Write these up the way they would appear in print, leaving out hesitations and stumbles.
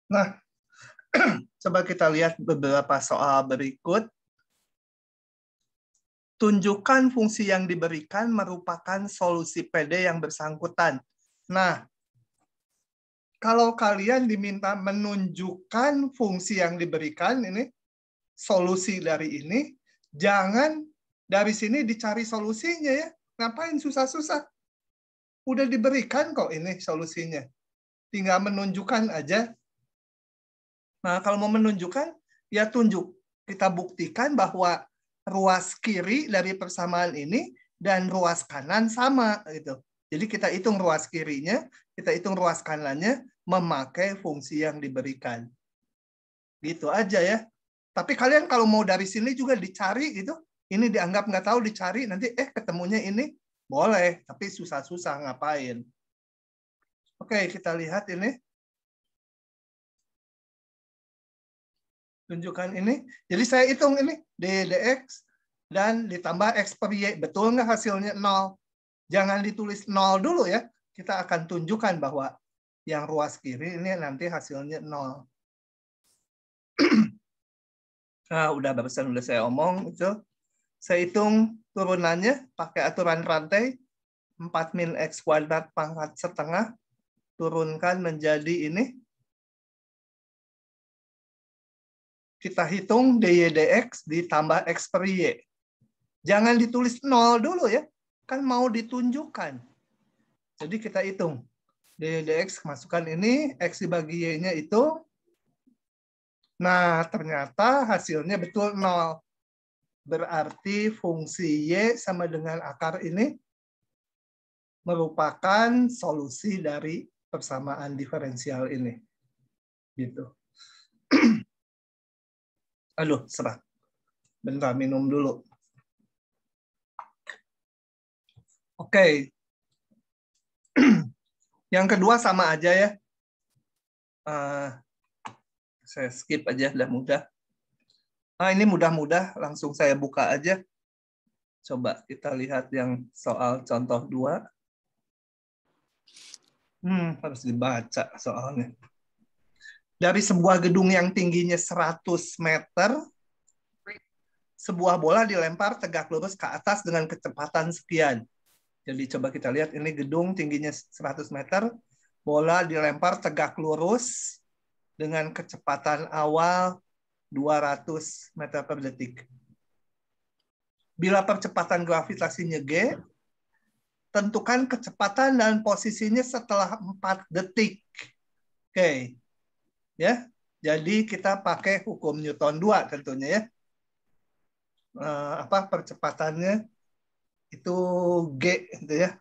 Nah, coba kita lihat beberapa soal berikut. Tunjukkan fungsi yang diberikan merupakan solusi PD yang bersangkutan. Nah, kalau kalian diminta menunjukkan fungsi yang diberikan, ini solusi dari ini, jangan dari sini dicari solusinya ya. Ngapain susah-susah? Udah diberikan kok ini solusinya. Tinggal menunjukkan aja. Nah, kalau mau menunjukkan, ya tunjuk. Kita buktikan bahwa ruas kiri dari persamaan ini dan ruas kanan sama gitu. Jadi kita hitung ruas kirinya, kita hitung ruas kanannya memakai fungsi yang diberikan. Gitu aja ya. Tapi kalian kalau mau dari sini juga dicari gitu, ini dianggap nggak tahu dicari, nanti ketemunya ini boleh, tapi susah-susah ngapain. Oke, kita lihat ini. Tunjukkan ini. Jadi saya hitung ini dx dan ditambah x per y. Betul nggak hasilnya 0? Jangan ditulis 0 dulu ya. Kita akan tunjukkan bahwa yang ruas kiri ini nanti hasilnya 0. Nah, barusan udah saya omong itu. Saya hitung turunannya pakai aturan rantai 4 min x kuadrat pangkat setengah. Turunkan menjadi ini. Kita hitung dy dx ditambah x per y. Jangan ditulis 0 dulu ya. Kan mau ditunjukkan. Jadi kita hitung. Dy dx masukkan ini, x dibagi y-nya itu. Nah, ternyata hasilnya betul 0. Berarti fungsi y sama dengan akar ini merupakan solusi dari persamaan diferensial ini. Gitu. Aduh, serah. Bentar, minum dulu. Oke. Yang kedua sama aja ya. Saya skip aja, udah mudah. Nah, ini mudah-mudah, langsung saya buka aja. Coba kita lihat yang soal contoh 2. Harus dibaca soalnya. Dari sebuah gedung yang tingginya 100 meter, sebuah bola dilempar tegak lurus ke atas dengan kecepatan sekian. Jadi coba kita lihat, ini gedung tingginya 100 meter, bola dilempar tegak lurus dengan kecepatan awal 200 meter per detik. Bila percepatan gravitasinya G, tentukan kecepatan dan posisinya setelah 4 detik. Oke. Ya. Jadi kita pakai hukum Newton 2 tentunya ya. Percepatannya itu G gitu ya.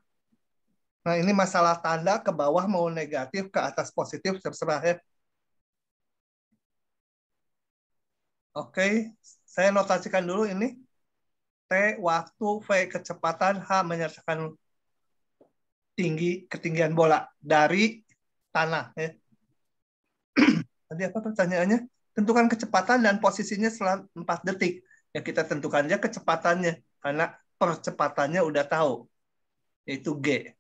Nah, ini masalah tanda ke bawah mau negatif, ke atas positif terserah ya. Oke, saya notasikan dulu ini. T waktu, V kecepatan, H menyatakan ketinggian bola dari tanah ya. Tadi apa pertanyaannya? Tentukan kecepatan dan posisinya setelah 4 detik. Ya kita tentukan aja kecepatannya karena percepatannya udah tahu, yaitu G.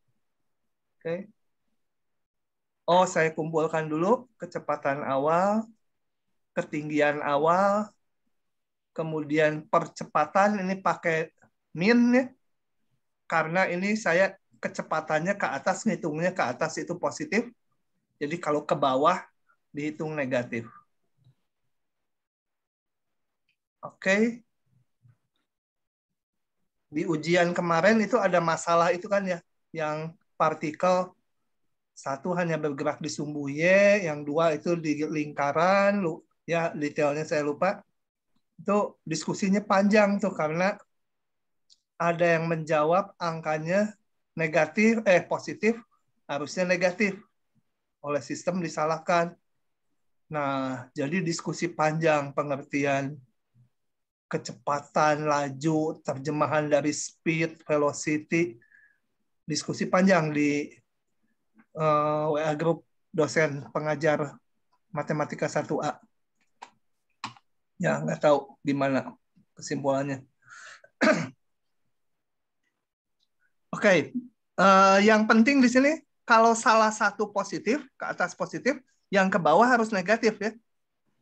Oke. Oh, saya kumpulkan dulu kecepatan awal, ketinggian awal, kemudian percepatan ini pakai min ya. Karena ini saya kecepatannya ke atas, ngitungnya ke atas itu positif. Jadi kalau ke bawah dihitung negatif. Oke. Di ujian kemarin itu ada masalah itu kan ya, yang partikel satu hanya bergerak di sumbu Y, yang dua itu di lingkaran, ya detailnya saya lupa. Itu diskusinya panjang tuh karena ada yang menjawab angkanya negatif, positif, harusnya negatif. Oleh sistem disalahkan. Nah, jadi diskusi panjang pengertian kecepatan, laju, terjemahan dari speed, velocity, diskusi panjang di WA grup dosen pengajar matematika 1A. Ya, nggak tahu gimana kesimpulannya. Oke, yang penting di sini kalau salah satu positif, ke atas positif, yang ke bawah harus negatif ya.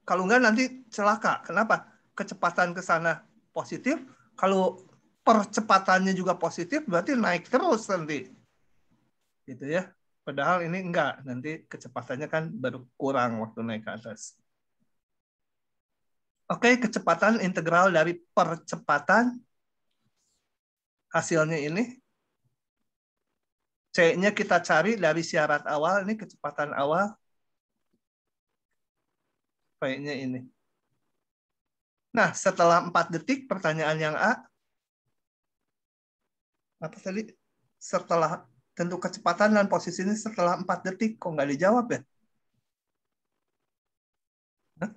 Kalau enggak nanti celaka. Kenapa? Kecepatan ke sana positif, kalau percepatannya juga positif, berarti naik terus nanti. Gitu ya. Padahal ini enggak, nanti kecepatannya kan berkurang waktu naik ke atas. Oke, kecepatan integral dari percepatan hasilnya ini. C-nya kita cari dari syarat awal, ini kecepatan awal. P-nya ini. Nah, setelah 4 detik, pertanyaan yang A. Apa tadi? Setelah tentu kecepatan dan posisi ini setelah 4 detik. Kok nggak dijawab ya? Hah?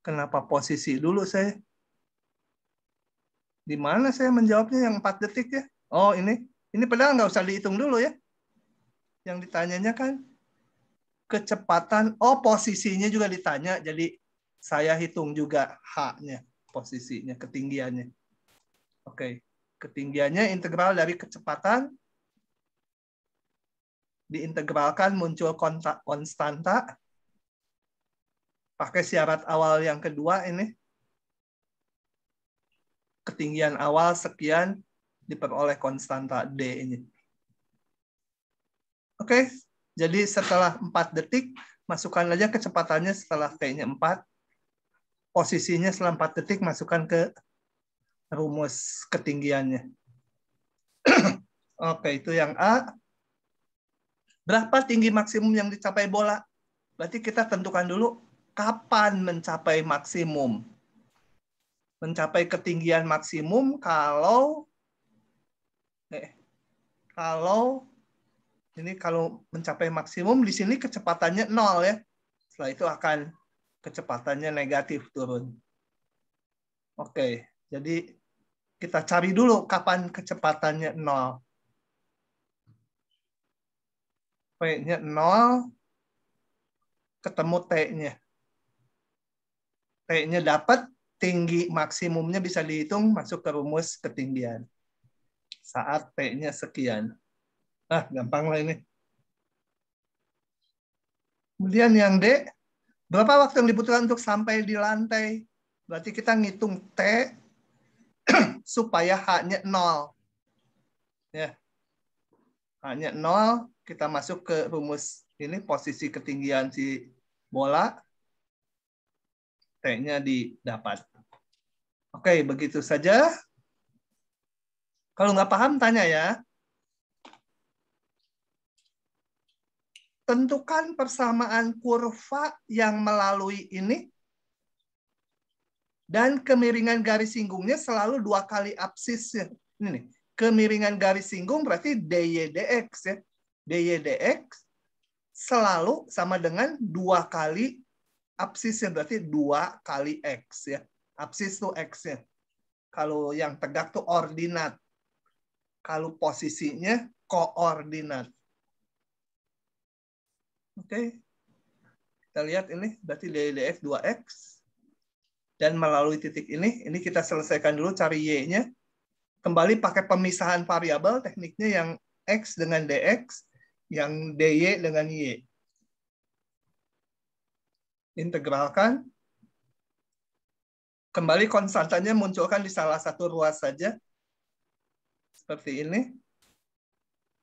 Kenapa posisi dulu saya? Di mana saya menjawabnya yang 4 detik ya? Oh, ini. Ini padahal nggak usah dihitung dulu ya. Yang ditanyanya kan kecepatan. Oh, posisinya juga ditanya. Jadi saya hitung juga H-nya. Posisinya, ketinggiannya. Oke. Ketinggiannya integral dari kecepatan. Diintegralkan muncul konstanta. Pakai syarat awal yang kedua ini. Ketinggian awal sekian diperoleh konstanta D ini. Oke, jadi setelah 4 detik, masukkan aja kecepatannya setelah T-nya 4. Posisinya setelah 4 detik, masukkan ke rumus ketinggiannya. Oke, itu yang A. Berapa tinggi maksimum yang dicapai bola? Berarti kita tentukan dulu kapan mencapai maksimum. Mencapai ketinggian maksimum kalau mencapai maksimum di sini kecepatannya 0 ya. Setelah itu akan kecepatannya negatif turun. Oke, jadi kita cari dulu kapan kecepatannya 0. P-nya 0, ketemu T-nya. T-nya dapat, tinggi maksimumnya bisa dihitung, masuk ke rumus ketinggian. Saat T-nya sekian. Ah, gampang lah ini. Kemudian yang D, berapa waktu yang dibutuhkan untuk sampai di lantai? Berarti kita ngitung T supaya H-nya 0. Ya. H-nya 0, kita masuk ke rumus ini, posisi ketinggian si bola. T-nya didapat. Oke, begitu saja. Kalau nggak paham, tanya ya. Tentukan persamaan kurva yang melalui ini dan kemiringan garis singgungnya selalu 2 kali absisnya. Ini nih, kemiringan garis singgung berarti dy dx ya. Dy dx selalu sama dengan 2 kali absisnya, berarti 2 kali x ya. Absis itu x-nya. Kalau yang tegak tuh ordinat. Kalau posisinya koordinat. Oke. Kita lihat ini berarti dy dx 2x. Dan melalui titik ini kita selesaikan dulu cari y-nya. Kembali pakai pemisahan variabel, tekniknya yang x dengan dx, yang dy dengan y. Integralkan. Kembali konstantanya munculkan di salah satu ruas saja. Seperti ini.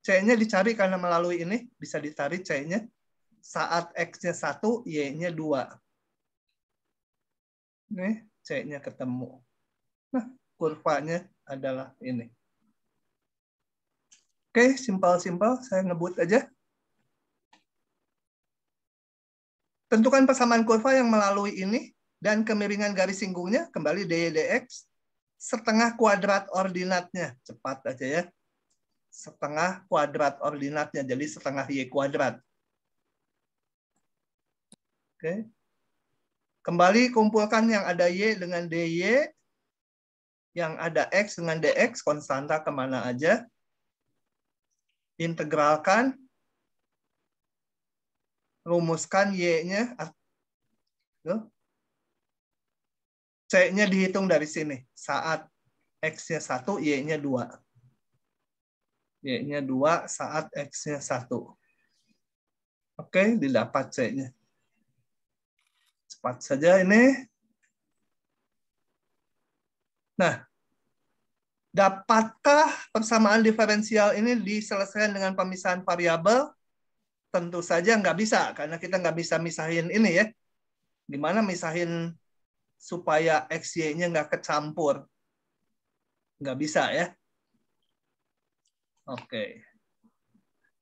C-nya dicari karena melalui ini, bisa ditarik C-nya. Saat X-nya 1, Y-nya 2. Nih, C-nya ketemu. Nah, kurvanya adalah ini. Oke, simpel-simpel. Saya ngebut aja. Tentukan persamaan kurva yang melalui ini dan kemiringan garis singgungnya, kembali dy dx, setengah kuadrat ordinatnya. Cepat aja ya. Setengah kuadrat ordinatnya, jadi setengah y kuadrat. Oke. Kembali kumpulkan yang ada y dengan dy, yang ada x dengan dx, konstanta kemana aja. Integralkan. Rumuskan y-nya. C-nya dihitung dari sini. Saat x-nya 1, y-nya 2. Y-nya 2 saat X-nya 1. Oke, didapat C-nya. Cepat saja ini. Nah, dapatkah persamaan diferensial ini diselesaikan dengan pemisahan variabel? Tentu saja nggak bisa, karena kita nggak bisa misahin ini ya. Gimana misahin supaya X, Y-nya nggak kecampur? Nggak bisa ya. Oke.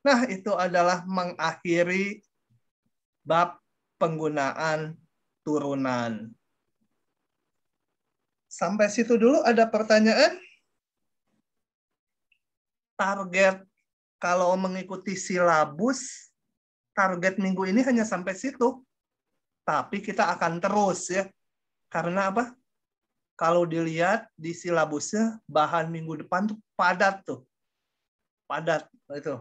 Nah, itu adalah mengakhiri bab penggunaan turunan. Sampai situ dulu ada pertanyaan? Target kalau mengikuti silabus, target minggu ini hanya sampai situ. Tapi kita akan terus ya. Karena apa? Kalau dilihat di silabusnya, bahan minggu depan tuh padat tuh. Padat itu.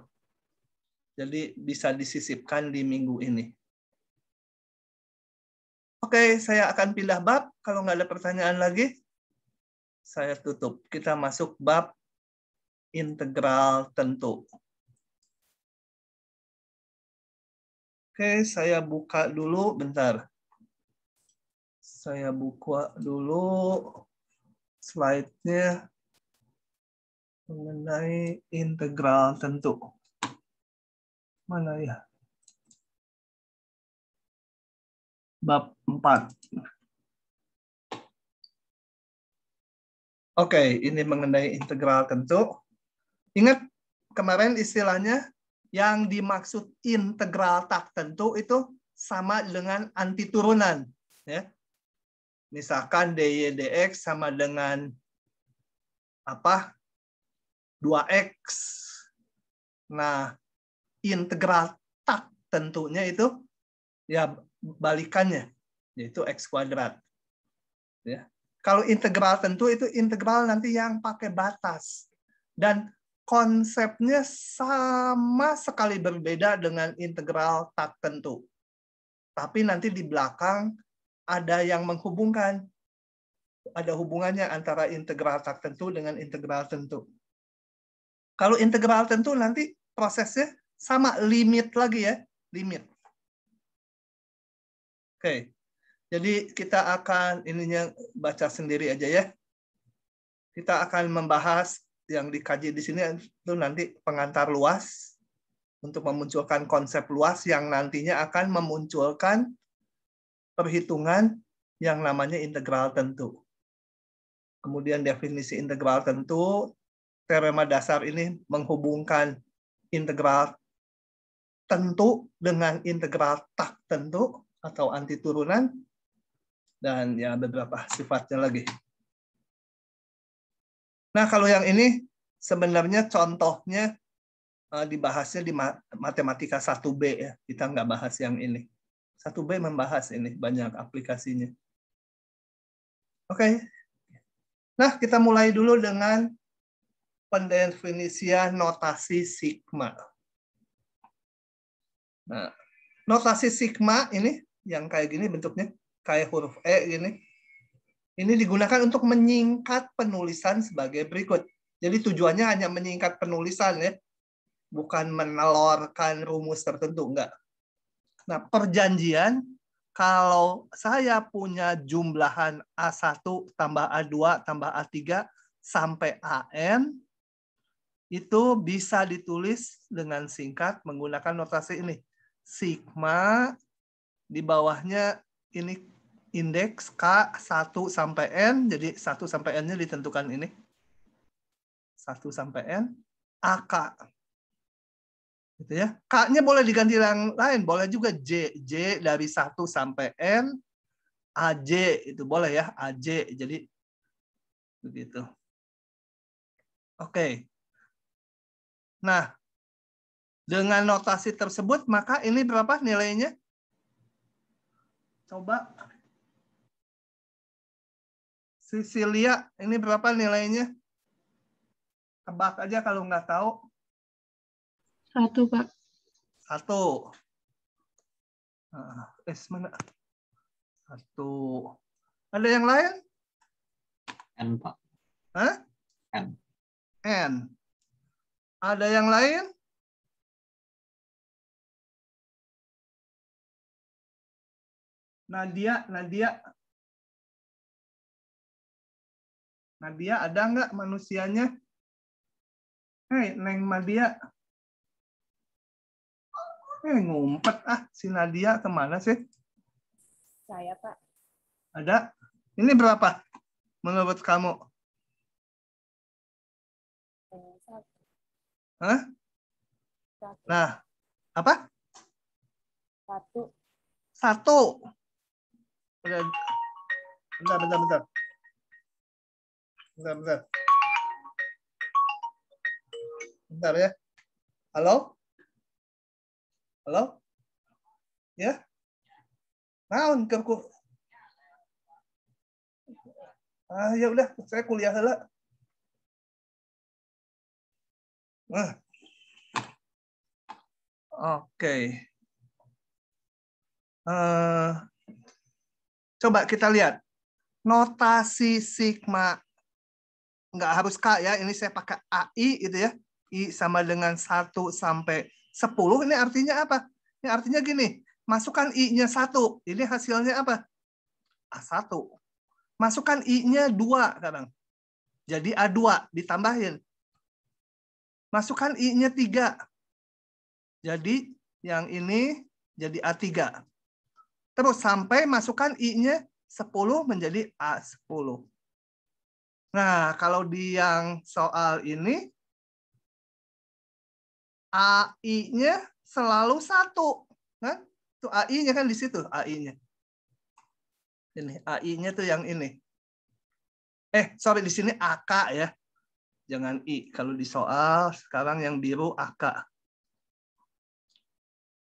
Jadi bisa disisipkan di minggu ini. Oke, saya akan pindah bab. Kalau nggak ada pertanyaan lagi, saya tutup. Kita masuk bab integral tentu. Oke, saya buka dulu. Bentar. Saya buka dulu slide-nya mengenai integral tentu. Mana ya? Bab 4. Oke, ini mengenai integral tentu. Ingat kemarin istilahnya yang dimaksud integral tak tentu itu sama dengan anti turunan. Ya. Misalkan dy dx sama dengan apa? 2x. Nah, integral tak tentunya itu ya balikannya, yaitu x kuadrat. Ya. Kalau integral tentu itu integral nanti yang pakai batas. Dan konsepnya sama sekali berbeda dengan integral tak tentu. Tapi nanti di belakang ada yang menghubungkan. Ada hubungannya antara integral tak tentu dengan integral tentu. Kalau integral tentu nanti prosesnya sama limit lagi ya, limit. Oke. Jadi kita akan ininya baca sendiri aja ya. Kita akan membahas yang dikaji di sini itu nanti pengantar luas untuk memunculkan konsep luas yang nantinya akan memunculkan perhitungan yang namanya integral tentu. Kemudian definisi integral tentu, teorema dasar ini menghubungkan integral tentu dengan integral tak tentu atau anti turunan, dan ya beberapa sifatnya lagi. Nah, kalau yang ini sebenarnya contohnya dibahasnya di matematika 1B ya. Kita nggak bahas yang ini. 1B membahas ini, banyak aplikasinya. Oke. Nah, kita mulai dulu dengan pendefinisian notasi sigma. Nah, notasi sigma ini yang kayak gini bentuknya, kayak huruf E gini. Ini digunakan untuk menyingkat penulisan sebagai berikut. Jadi tujuannya hanya menyingkat penulisan ya, bukan menelorkan rumus tertentu, enggak. Nah, perjanjian kalau saya punya jumlahan A1 tambah A2 tambah A3 sampai AN, itu bisa ditulis dengan singkat menggunakan notasi ini. Sigma, di bawahnya ini indeks K 1 sampai N, jadi 1 sampai N-nya ditentukan ini. 1 sampai N, AK. Gitu ya. K-nya boleh diganti yang lain, boleh juga J. J dari 1 sampai N, AJ itu boleh ya, AJ. Jadi begitu. Oke. Nah, dengan notasi tersebut, maka ini berapa nilainya? Coba. Sisilia, ini berapa nilainya? Tebak aja kalau nggak tahu. 1, Pak. 1. Nah, mana? 1. Ada yang lain? N, Pak. Hah? N. N. Ada yang lain? Nadia ada nggak manusianya? Hei, Neng Madia. Ngumpet si Nadia kemana sih? Saya, Pak. Ada? Ini berapa menurut kamu? Satu. Hah? Satu. Nah, apa? Satu. Bentar. Bentar ya. Halo? Ya? Naon kerku? Ya udah, saya kuliah heula. Oke. Coba kita lihat. Notasi sigma. Nggak harus K ya. Ini saya pakai AI gitu ya. I sama dengan 1 sampai 10. Ini artinya apa? Ini artinya gini. Masukkan I-nya 1. Ini hasilnya apa? A1. Masukkan I-nya 2 sekarang. Jadi A2 ditambahin. Masukkan I-nya 3. Jadi yang ini jadi A3. Terus sampai masukkan I-nya 10 menjadi A10. Nah, kalau di yang soal ini, AI-nya selalu 1. Kan? Tuh AI-nya kan di situ, AI-nya. Ini, AI-nya tuh yang ini. Sorry, di sini AK ya. Jangan I. Kalau di soal, sekarang yang biru AK.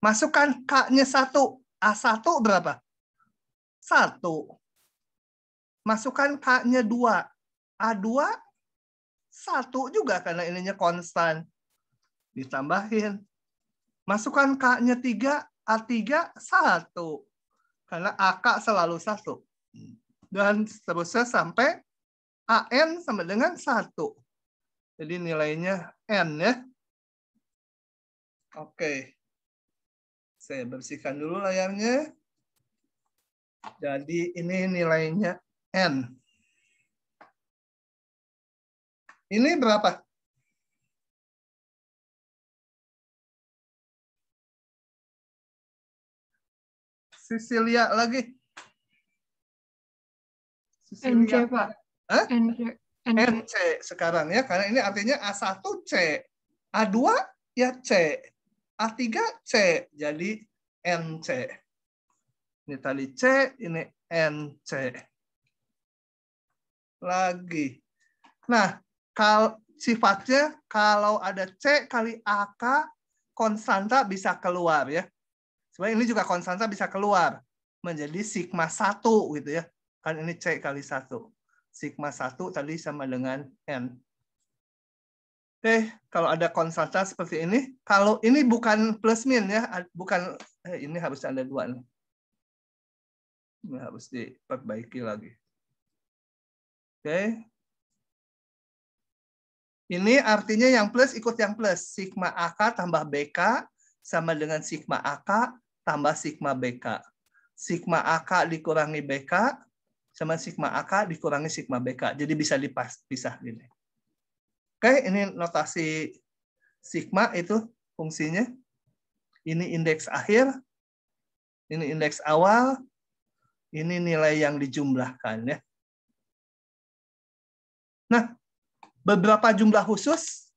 Masukkan K-nya 1. A1 berapa? 1. Masukkan K-nya 2. A2 1 juga karena ininya konstan. Ditambahin. Masukkan K-nya 3. A3 1. Karena AK selalu 1. Dan seterusnya sampai AN sama dengan 1. Jadi nilainya N ya. Oke. Saya bersihkan dulu layarnya. Jadi ini nilainya N. Ini berapa? Sisilia lagi. NC, Pak. Hah? NC sekarang ya. Karena ini artinya A1 C. A2 ya C. A3 C. Jadi NC. Ini tadi C, ini NC. Lagi. Nah, kalau sifatnya kalau ada C kali AK, konstanta bisa keluar ya. Sebenarnya ini juga konstanta bisa keluar menjadi sigma 1 gitu ya. Kan ini C kali 1. Sigma 1 tadi sama dengan N. Oke, kalau ada konstanta seperti ini, kalau ini bukan plus min ya, bukan ini harus ada 2 nih. Ini harus diperbaiki lagi. Oke. Ini artinya yang plus ikut yang plus. Sigma AK tambah BK sama dengan sigma AK tambah sigma BK. Sigma AK dikurangi BK sama sigma AK dikurangi sigma BK. Jadi bisa dipisah gini. Oke, ini notasi sigma itu fungsinya. Ini indeks akhir. Ini indeks awal. Ini nilai yang dijumlahkan ya. Nah, beberapa jumlah khusus,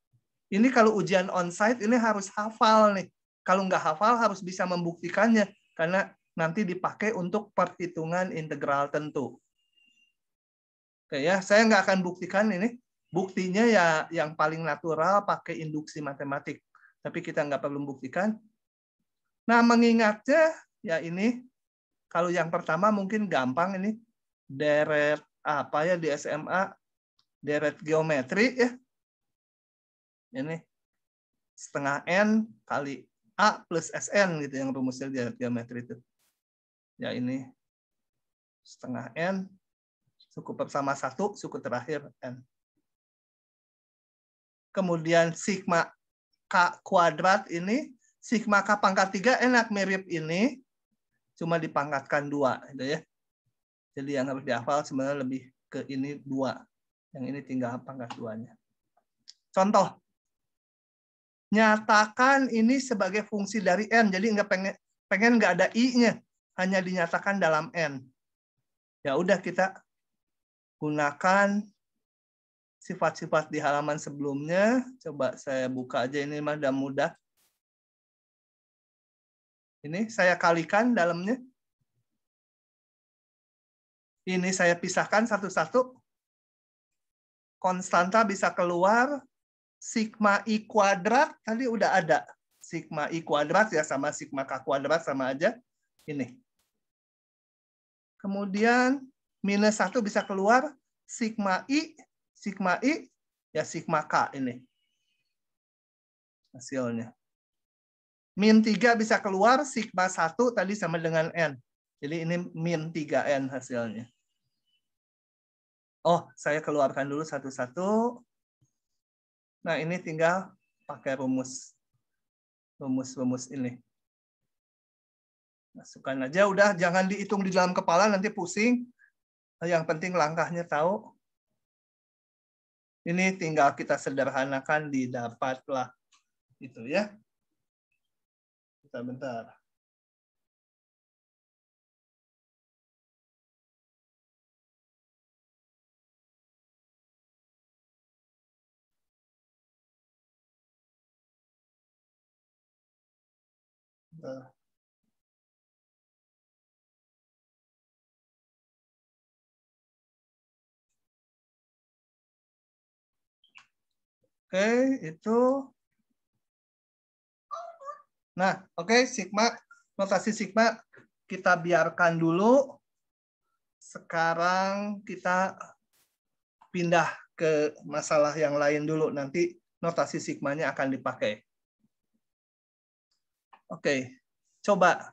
ini kalau ujian onsite ini harus hafal nih. Kalau nggak hafal harus bisa membuktikannya, karena nanti dipakai untuk perhitungan integral tentu. Oke ya, saya nggak akan buktikan ini. Buktinya ya yang paling natural pakai induksi matematik. Tapi kita nggak perlu buktikan. Nah, mengingatnya ya ini, kalau yang pertama mungkin gampang ini. Deret apa ya di SMA? Deret geometri ya. Ini setengah N kali A plus SN gitu yang rumusnya di geometri itu. Ya ini setengah N, suku pertama 1, suku terakhir N. Kemudian sigma K kuadrat ini, sigma K pangkat 3 enak mirip ini, cuma dipangkatkan 2. Gitu ya. Jadi yang harus dihafal sebenarnya lebih ke ini 2. Yang ini tinggal pangkat 2-nya. Contoh. Nyatakan ini sebagai fungsi dari N. Jadi nggak pengen nggak ada I-nya. Hanya dinyatakan dalam N. Ya udah kita gunakan sifat-sifat di halaman sebelumnya. Coba saya buka aja, ini mah udah mudah. Ini saya kalikan dalamnya. Ini saya pisahkan satu-satu. Konstanta bisa keluar. Sigma I kuadrat tadi udah ada. Sigma I kuadrat ya sama sigma K kuadrat sama aja. Ini. Kemudian minus 1 bisa keluar. Sigma I ya sigma K ini. Hasilnya. Min 3 bisa keluar. Sigma 1 tadi sama dengan N. Jadi ini min 3N hasilnya. Oh, saya keluarkan dulu satu-satu. Nah, ini tinggal pakai rumus ini. Masukkan aja, udah jangan dihitung di dalam kepala, nanti pusing. Yang penting langkahnya tahu. Ini tinggal kita sederhanakan didapatlah. Gitu ya. Bentar. Oke, itu. Nah, oke, sigma, notasi sigma kita biarkan dulu. Sekarang kita pindah ke masalah yang lain dulu. Nanti notasi sigmanya akan dipakai. Oke, coba.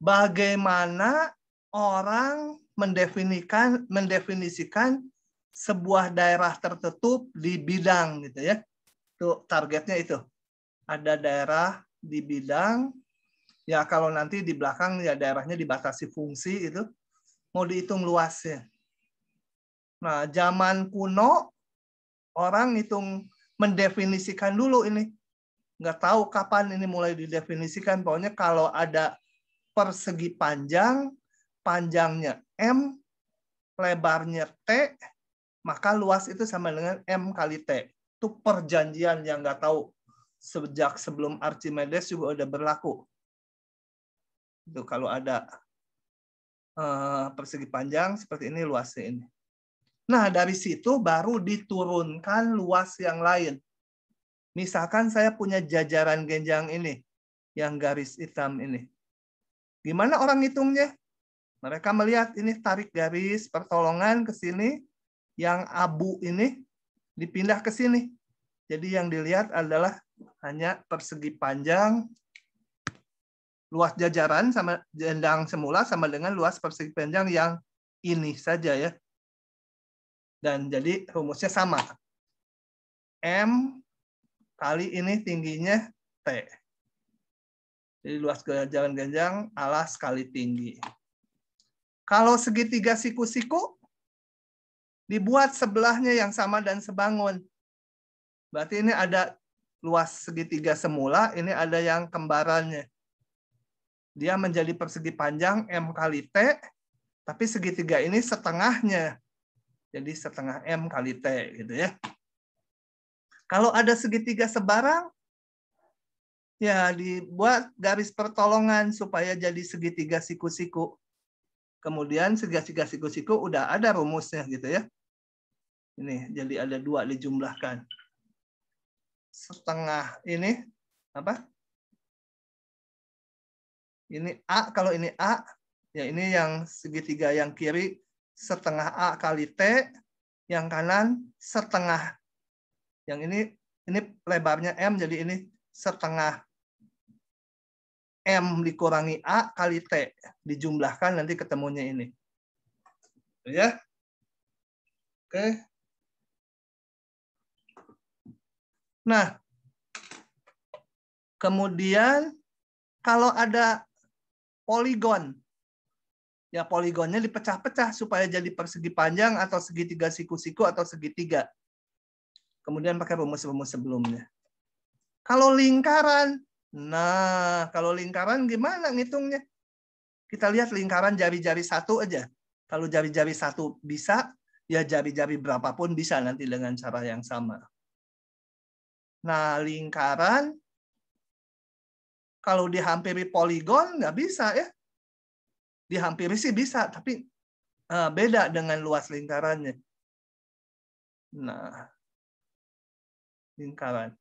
Bagaimana orang mendefinisikan sebuah daerah tertutup di bidang gitu ya. Tuh targetnya itu. Ada daerah di bidang, ya kalau nanti di belakang ya daerahnya dibatasi fungsi itu, mau dihitung luasnya. Nah, zaman kuno orang mendefinisikan dulu ini. Nggak tahu kapan ini mulai didefinisikan, pokoknya kalau ada persegi panjang, panjangnya M, lebarnya T, maka luas itu sama dengan M kali T. Itu perjanjian yang nggak tahu sejak sebelum Archimedes juga udah berlaku. Itu kalau ada persegi panjang seperti ini luasnya ini. Nah, dari situ baru diturunkan luas yang lain. Misalkan saya punya jajaran genjang ini, yang garis hitam ini. Gimana orang hitungnya? Mereka melihat ini tarik garis pertolongan ke sini, yang abu ini dipindah ke sini. Jadi yang dilihat adalah hanya persegi panjang, luas jajaran sama jendang semula sama dengan luas persegi panjang yang ini saja ya. Dan jadi rumusnya sama. M kali ini tingginya T. Jadi luas jajaran genjang alas kali tinggi. Kalau segitiga siku-siku, dibuat sebelahnya yang sama dan sebangun. Berarti ini ada luas segitiga semula, ini ada yang kembarannya. Dia menjadi persegi panjang M kali T, tapi segitiga ini setengahnya. Jadi setengah M kali T. Gitu ya. Kalau ada segitiga sebarang, ya dibuat garis pertolongan supaya jadi segitiga siku-siku. Kemudian segitiga siku-siku udah ada rumusnya gitu ya. Ini jadi ada 2 dijumlahkan. Setengah ini apa? Ini A, kalau ini A, ya ini yang segitiga yang kiri setengah A kali T, yang kanan setengah. Yang ini lebarnya M, jadi ini setengah M dikurangi A kali T. Dijumlahkan nanti ketemunya ini. Ya. Oke. Nah, Kemudian kalau ada poligon, ya poligonnya dipecah-pecah supaya jadi persegi panjang atau segitiga siku-siku atau segitiga. Kemudian pakai rumus-rumus sebelumnya. Kalau lingkaran, nah kalau lingkaran gimana ngitungnya? Kita lihat lingkaran jari-jari satu aja. Kalau jari-jari satu bisa, ya jari-jari berapapun bisa nanti dengan cara yang sama. Nah lingkaran, kalau dihampiri poligon nggak bisa ya. Dihampiri sih bisa, tapi beda dengan luas lingkarannya. Nah, lingkaran.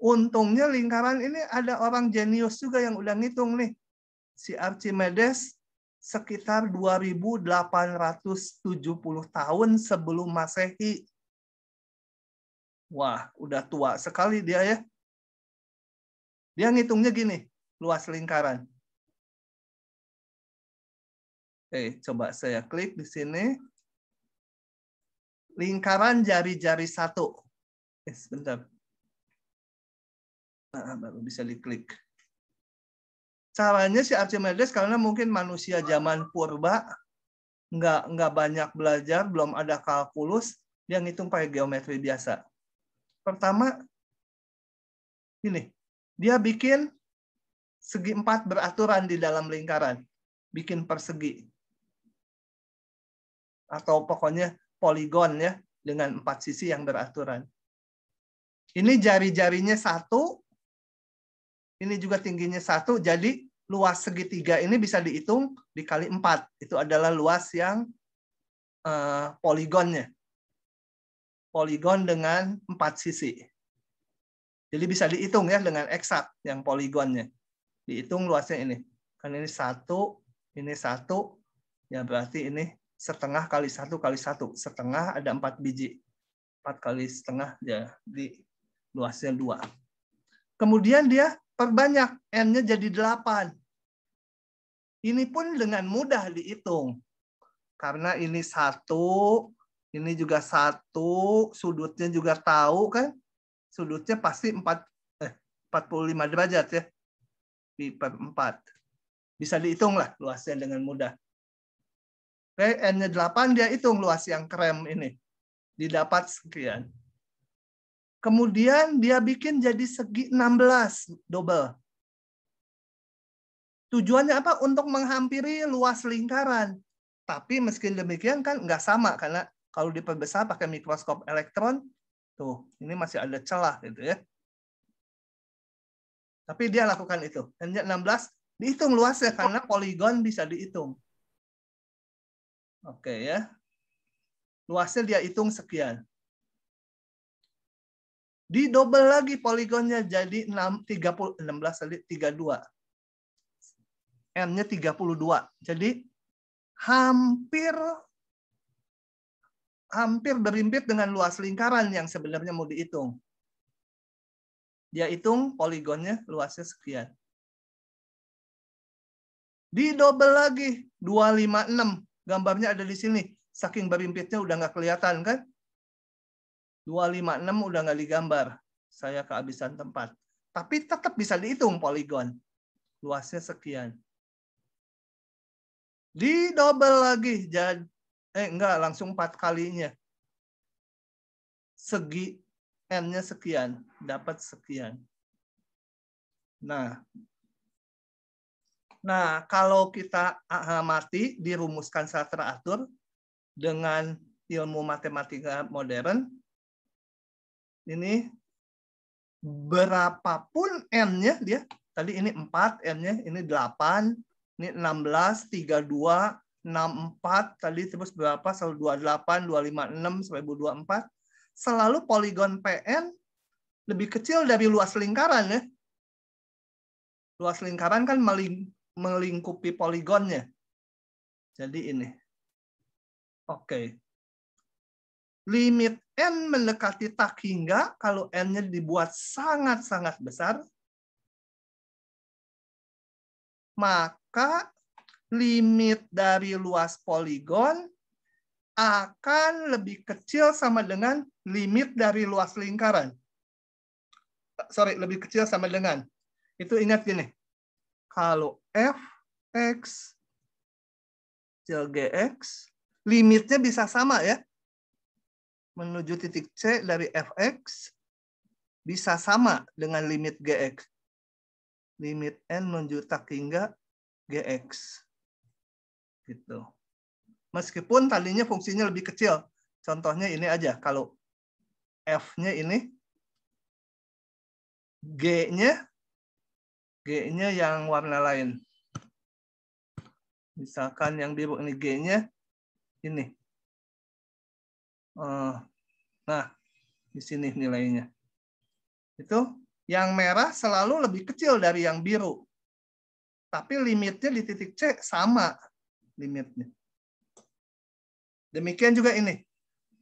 Untungnya lingkaran ini ada orang jenius juga yang udah ngitung nih. Si Archimedes sekitar 2870 tahun sebelum Masehi. Wah, udah tua sekali dia ya. Dia ngitungnya gini, luas lingkaran. Oke, coba saya klik di sini. Lingkaran jari-jari satu. Sebentar. Nah, baru bisa diklik. Caranya si Archimedes karena mungkin manusia zaman purba nggak banyak belajar, belum ada kalkulus, dia ngitung pakai geometri biasa. Pertama, ini dia bikin segi empat beraturan di dalam lingkaran, bikin persegi. Atau pokoknya poligon ya, dengan 4 sisi yang beraturan. Ini jari-jarinya 1, ini juga tingginya 1, jadi luas segitiga ini bisa dihitung dikali 4. Itu adalah luas yang poligonnya. Poligon dengan 4 sisi. Jadi bisa dihitung ya dengan eksak yang poligonnya. Dihitung luasnya ini. Kan ini 1, ini 1, ya berarti ini setengah kali 1 kali 1. Setengah ada 4 biji. 4 kali setengah ya di luasnya 2. Kemudian dia perbanyak, N-nya jadi 8. Ini pun dengan mudah dihitung. Karena ini 1, ini juga 1, sudutnya juga tahu kan? Sudutnya pasti 45 derajat ya. Pi per 4. Bisa dihitung lah luasnya dengan mudah. Oke, N-nya 8, dia hitung luas yang krem ini. Didapat sekian. Kemudian dia bikin jadi segi 16, double. Tujuannya apa? Untuk menghampiri luas lingkaran. Tapi meski demikian kan nggak sama, karena kalau diperbesar pakai mikroskop elektron, tuh ini masih ada celah gitu ya. Tapi dia lakukan itu. N-nya 16, dihitung luasnya karena poligon bisa dihitung. Oke ya. Luasnya dia hitung sekian. Di double lagi poligonnya jadi 32. N-nya 32. Jadi hampir berimpit dengan luas lingkaran yang sebenarnya mau dihitung. Dia hitung poligonnya luasnya sekian. Di double lagi 256. Gambarnya ada di sini. Saking berimpitnya udah nggak kelihatan kan? 256 udah nggak digambar. Saya kehabisan tempat. Tapi tetap bisa dihitung poligon. Luasnya sekian. Di double lagi. Enggak, langsung 4 kalinya. Segi N-nya sekian. Dapat sekian. Nah, kalau kita amati, dirumuskan secara teratur dengan ilmu matematika modern, ini berapapun N-nya dia, tadi ini 4, N-nya ini 8, ini 16, 32, 64, tadi terus berapa, 128, 256, 1024, selalu poligon PN lebih kecil dari luas lingkaran ya. Luas lingkaran kan melingkupi poligonnya. Jadi ini. Oke. Limit N mendekati tak hingga, kalau N-nya dibuat sangat-sangat besar, maka limit dari luas poligon akan lebih kecil sama dengan limit dari luas lingkaran. Sorry, lebih kecil sama dengan Itu ingat gini, kalau fx kecil gx, limitnya bisa sama ya. Menuju titik C dari fx bisa sama dengan limit gx. Limit n menuju tak hingga gx. Gitu. Meskipun tadinya fungsinya lebih kecil. Contohnya ini aja, kalau f-nya ini, g-nya yang warna lain. Misalkan yang biru ini g-nya ini. Nah, di sini nilainya. Itu yang merah selalu lebih kecil dari yang biru. Tapi limitnya di titik C sama limitnya. Demikian juga ini.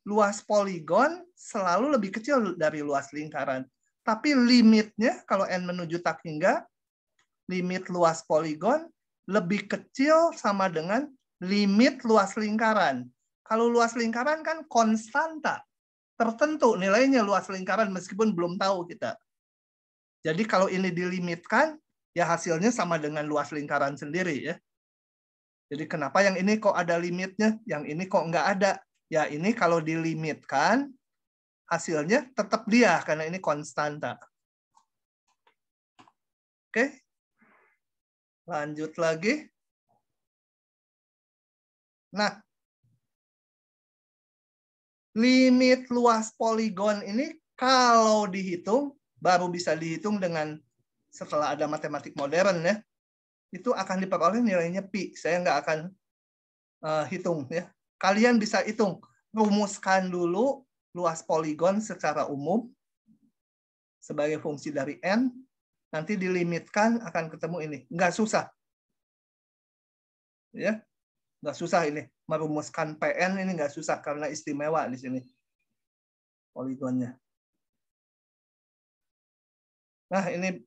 Luas poligon selalu lebih kecil dari luas lingkaran. Tapi limitnya, kalau N menuju tak hingga, limit luas poligon lebih kecil sama dengan limit luas lingkaran. Kalau luas lingkaran kan konstanta. Tertentu nilainya luas lingkaran meskipun belum tahu kita. Jadi kalau ini dilimitkan, ya hasilnya sama dengan luas lingkaran sendiri ya. Jadi kenapa yang ini kok ada limitnya, yang ini kok nggak ada? Ya ini kalau dilimitkan, hasilnya tetap dia, karena ini konstanta. Oke. Lanjut lagi. Nah, limit luas poligon ini kalau dihitung, baru bisa dihitung dengan setelah ada matematik modern ya. Itu akan diperoleh nilainya pi. Saya nggak akan hitung ya. Kalian bisa hitung, rumuskan dulu luas poligon secara umum sebagai fungsi dari n, nanti dilimitkan akan ketemu ini. Nggak susah. Ya, nggak susah ini. Merumuskan PN ini nggak susah karena istimewa di sini poligonnya. Nah, ini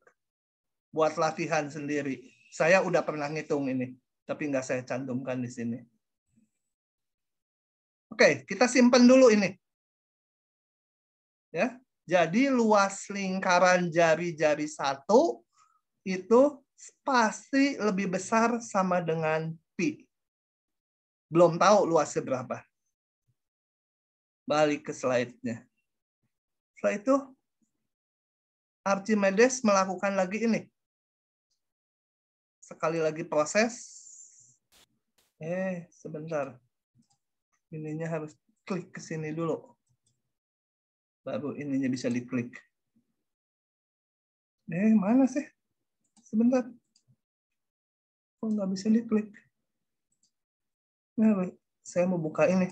buat latihan sendiri. Saya udah pernah ngitung ini, tapi nggak saya cantumkan di sini. Oke, kita simpen dulu ini. Ya, jadi luas lingkaran jari-jari satu itu pasti lebih besar sama dengan pi. Belum tahu luasnya berapa. Balik ke slide-nya. Setelah itu, Archimedes melakukan lagi ini. Sekali lagi proses. Sebentar. Ininya harus klik ke sini dulu. Baru ininya bisa diklik. Mana sih? Sebentar. Kok nggak bisa diklik? Nah, saya mau buka ini.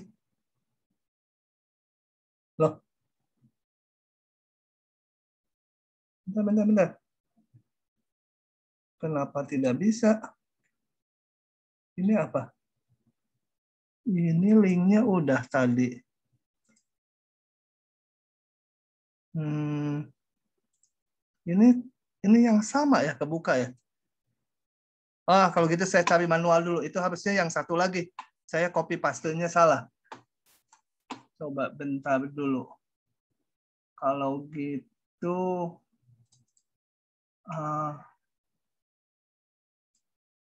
Loh. Bentar. Kenapa tidak bisa? Ini apa? Ini linknya udah tadi. Ini yang sama ya, kebuka ya. Kalau gitu saya cari manual dulu. Itu harusnya yang satu lagi. Saya copy paste-nya salah. Coba bentar dulu. Kalau gitu,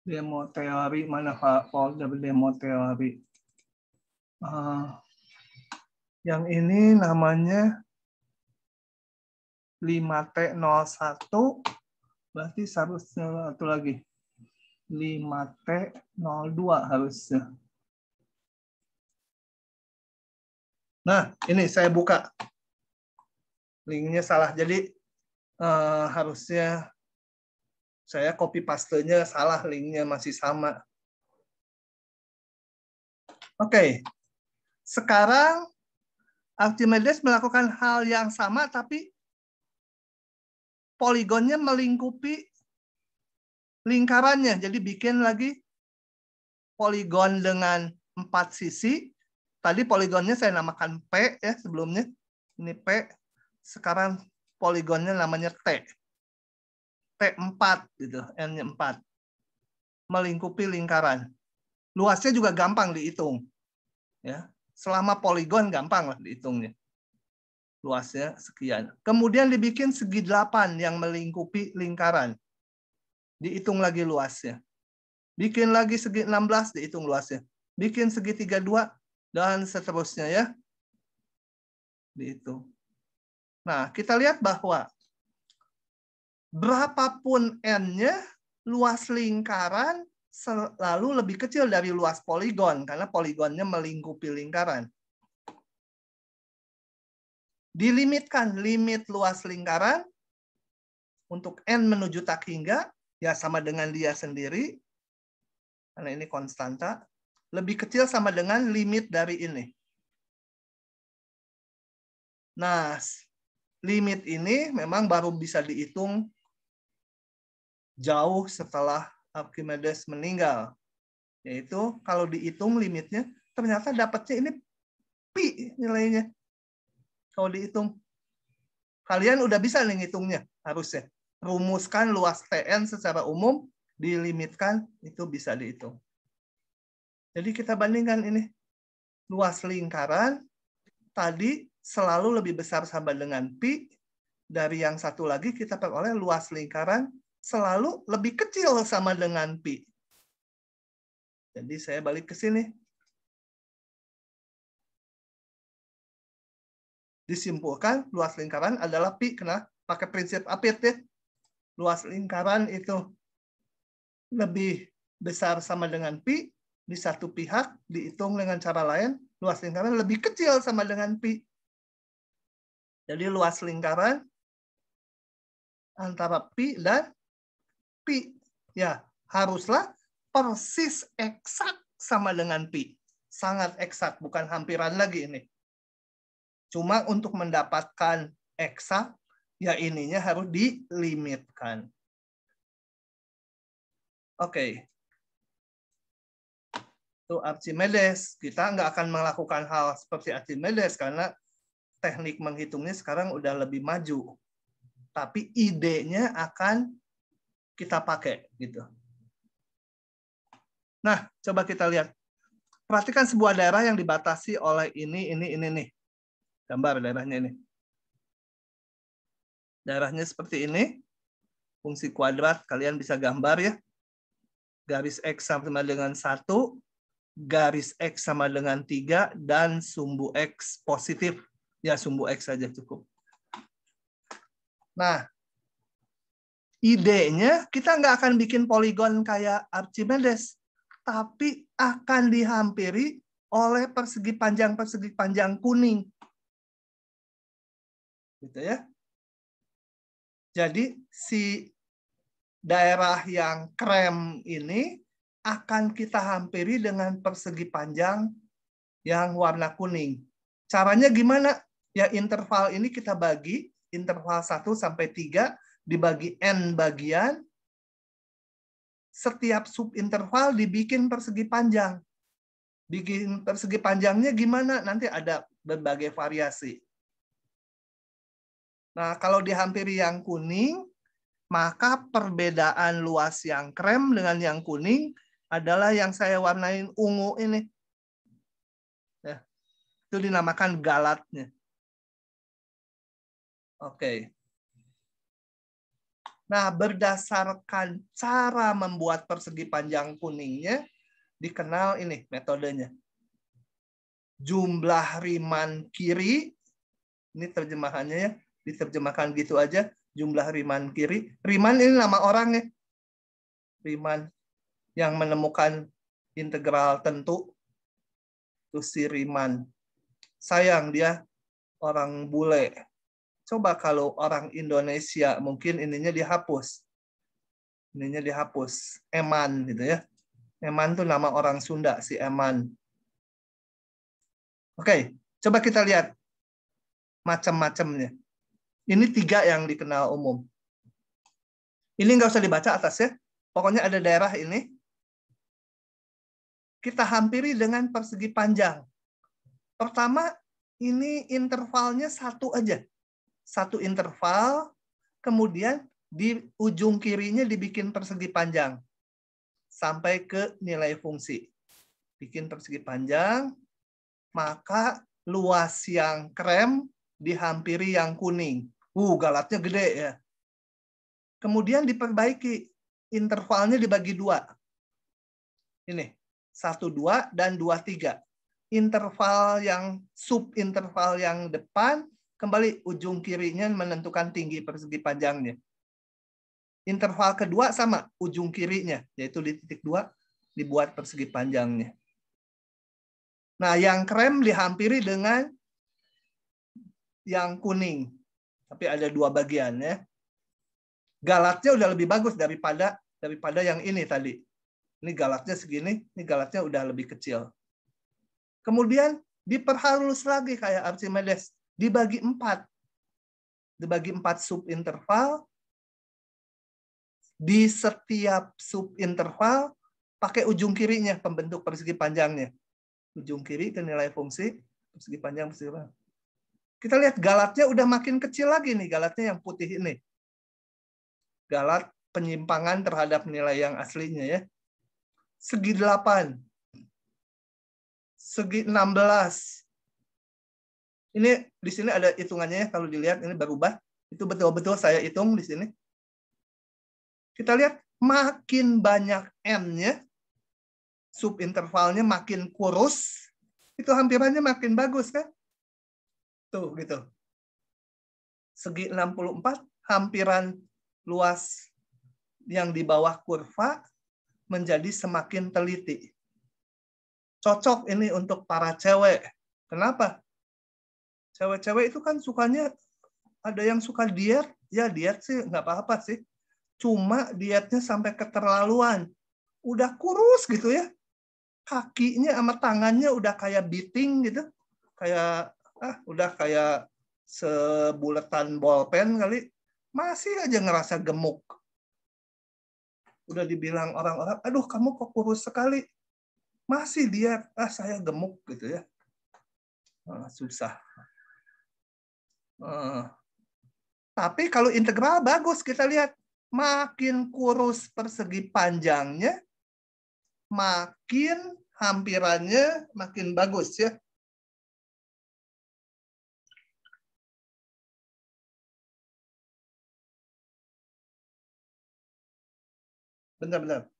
demo teori, mana folder demo teori? Yang ini namanya 5T01, berarti seharusnya satu lagi. 5T02 harusnya. Nah, ini saya buka. Linknya salah. Jadi harusnya saya copy paste-nya salah, linknya masih sama. Oke. Sekarang Archimedes melakukan hal yang sama, tapi poligonnya melingkupi lingkarannya. Jadi bikin lagi poligon dengan 4 sisi. Tadi poligonnya saya namakan P ya sebelumnya. Ini P. Sekarang poligonnya namanya T. T4 gitu, N-nya 4. Melingkupi lingkaran. Luasnya juga gampang dihitung. Ya. Selama poligon gampang lah dihitungnya. Luasnya sekian. Kemudian dibikin segi 8 yang melingkupi lingkaran. dihitung lagi luasnya. Bikin lagi segi 16, dihitung luasnya. Bikin segi 32, dan seterusnya ya. Dihitung. Nah, kita lihat bahwa berapapun N-nya, luas lingkaran selalu lebih kecil dari luas poligon, karena poligonnya melingkupi lingkaran. Dilimitkan limit luas lingkaran untuk N menuju tak hingga, ya sama dengan dia sendiri, karena ini konstanta, lebih kecil sama dengan limit dari ini. Nah, limit ini memang baru bisa dihitung jauh setelah Archimedes meninggal. Yaitu kalau dihitung limitnya, ternyata dapatnya ini pi nilainya. Kalau dihitung. Kalian udah bisa nih ngitungnya harusnya. Rumuskan luas TN secara umum, dilimitkan, itu bisa dihitung. Jadi kita bandingkan ini. Luas lingkaran tadi selalu lebih besar sama dengan pi. Dari yang satu lagi kita peroleh luas lingkaran selalu lebih kecil sama dengan pi. Jadi saya balik ke sini. Disimpulkan luas lingkaran adalah pi, karena pakai prinsip Apert ya. Luas lingkaran itu lebih besar sama dengan pi, di satu pihak dihitung dengan cara lain, luas lingkaran lebih kecil sama dengan pi. Jadi luas lingkaran antara pi dan pi, ya haruslah persis eksak sama dengan pi. Sangat eksak, bukan hampiran lagi ini. Cuma untuk mendapatkan eksak, ya ininya harus dilimitkan. Oke. Itu Archimedes. Kita nggak akan melakukan hal seperti Archimedes karena teknik menghitungnya sekarang udah lebih maju. Tapi idenya akan kita pakai gitu. Nah, coba kita lihat. Perhatikan sebuah daerah yang dibatasi oleh ini nih. Gambar daerahnya ini. Daerahnya seperti ini. Fungsi kuadrat, kalian bisa gambar ya. Garis X sama dengan 1, garis X sama dengan 3, dan sumbu X positif. Ya, sumbu X saja cukup. Nah, idenya kita nggak akan bikin poligon kayak Archimedes, tapi akan dihampiri oleh persegi panjang kuning. Gitu ya. Jadi si daerah yang krem ini akan kita hampiri dengan persegi panjang yang warna kuning. Caranya gimana? Ya interval ini kita bagi, interval 1 sampai 3 dibagi N bagian, setiap subinterval dibikin persegi panjang. Bikin persegi panjangnya gimana? Nanti ada berbagai variasi. Nah, kalau dihampiri yang kuning, maka perbedaan luas yang krem dengan yang kuning adalah yang saya warnain ungu ini. Ya, itu dinamakan galatnya. Oke. Nah, berdasarkan cara membuat persegi panjang kuningnya, dikenal ini metodenya. Jumlah Riemann kiri, ini terjemahannya ya, diterjemahkan gitu aja, jumlah Riemann kiri. Riemann ini nama orang ya. Riemann yang menemukan integral tentu, itu si Riemann. Sayang dia orang bule. Coba kalau orang Indonesia mungkin ininya dihapus. Ininya dihapus. Eman gitu ya. Eman itu nama orang Sunda, si Eman. Oke, coba kita lihat macam-macamnya. Ini 3 yang dikenal umum. Ini nggak usah dibaca atas ya. Pokoknya ada daerah ini. Kita hampiri dengan persegi panjang. Pertama, ini intervalnya 1 aja. 1 interval, kemudian di ujung kirinya dibikin persegi panjang sampai ke nilai fungsi. Bikin persegi panjang, maka luas yang krem dihampiri yang kuning. Galatnya gede ya. Kemudian diperbaiki. intervalnya dibagi 2. Ini, 1, 2, dan 2, 3. Interval yang subinterval yang depan, kembali ujung kirinya menentukan tinggi persegi panjangnya. Interval kedua sama, ujung kirinya, yaitu di titik 2, dibuat persegi panjangnya. Nah, yang krem dihampiri dengan yang kuning. Tapi ada 2 bagian ya. Galatnya udah lebih bagus daripada yang ini tadi. Ini galatnya segini, ini galatnya udah lebih kecil. Kemudian diperhalus lagi kayak Archimedes, dibagi 4. Dibagi 4 subinterval. Di setiap subinterval pakai ujung kirinya pembentuk persegi panjangnya. Ujung kiri ke nilai fungsi persegi panjang persegi panjang. Kita lihat galatnya udah makin kecil lagi nih, galatnya yang putih ini. Galat penyimpangan terhadap nilai yang aslinya ya. Segi 8. Segi 16. Ini di sini ada hitungannya ya, kalau dilihat ini berubah. Itu betul-betul saya hitung di sini. Kita lihat makin banyak n-nya, subintervalnya makin kurus, itu hampirannya makin bagus kan? Tuh gitu. Segi 64, hampiran luas yang di bawah kurva menjadi semakin teliti. Cocok ini untuk para cewek. Kenapa? Cewek-cewek itu kan sukanya, ada yang suka diet, ya diet sih nggak apa-apa sih. Cuma dietnya sampai keterlaluan. Udah kurus gitu ya. Kakinya sama tangannya udah kayak beating gitu. Kayak, udah kayak sebuletan bolpen kali. Masih aja ngerasa gemuk. Udah dibilang orang-orang, aduh kamu kok kurus sekali. Masih diet, saya gemuk gitu ya. Susah. Tapi kalau integral bagus, kita lihat. Makin kurus persegi panjangnya, makin hampirannya makin bagus ya. Benar-benar.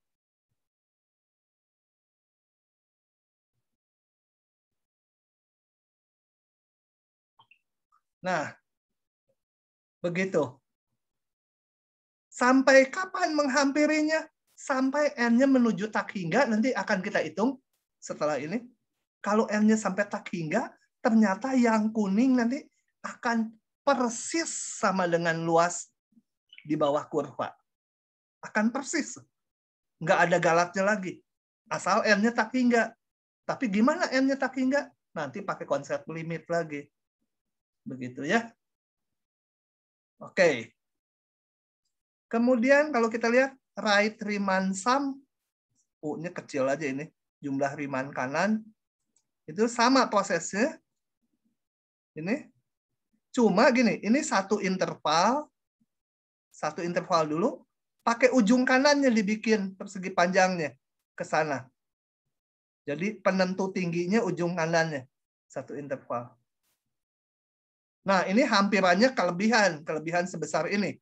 Nah, begitu. Sampai kapan menghampirinya? Sampai n-nya menuju tak hingga, nanti akan kita hitung setelah ini. Kalau n-nya sampai tak hingga, ternyata yang kuning nanti akan persis sama dengan luas di bawah kurva. Akan persis. Nggak ada galatnya lagi. Asal n-nya tak hingga. Tapi gimana n-nya tak hingga? Nanti pakai konsep limit lagi. Begitu ya. Oke. Kemudian kalau kita lihat right Riemann sum, U-nya kecil aja ini, jumlah Riemann kanan, itu sama prosesnya. Ini. Cuma gini, ini satu interval dulu, pakai ujung kanannya dibikin persegi panjangnya ke sana. Jadi penentu tingginya ujung kanannya, satu interval. Nah, ini hampirannya kelebihan sebesar ini.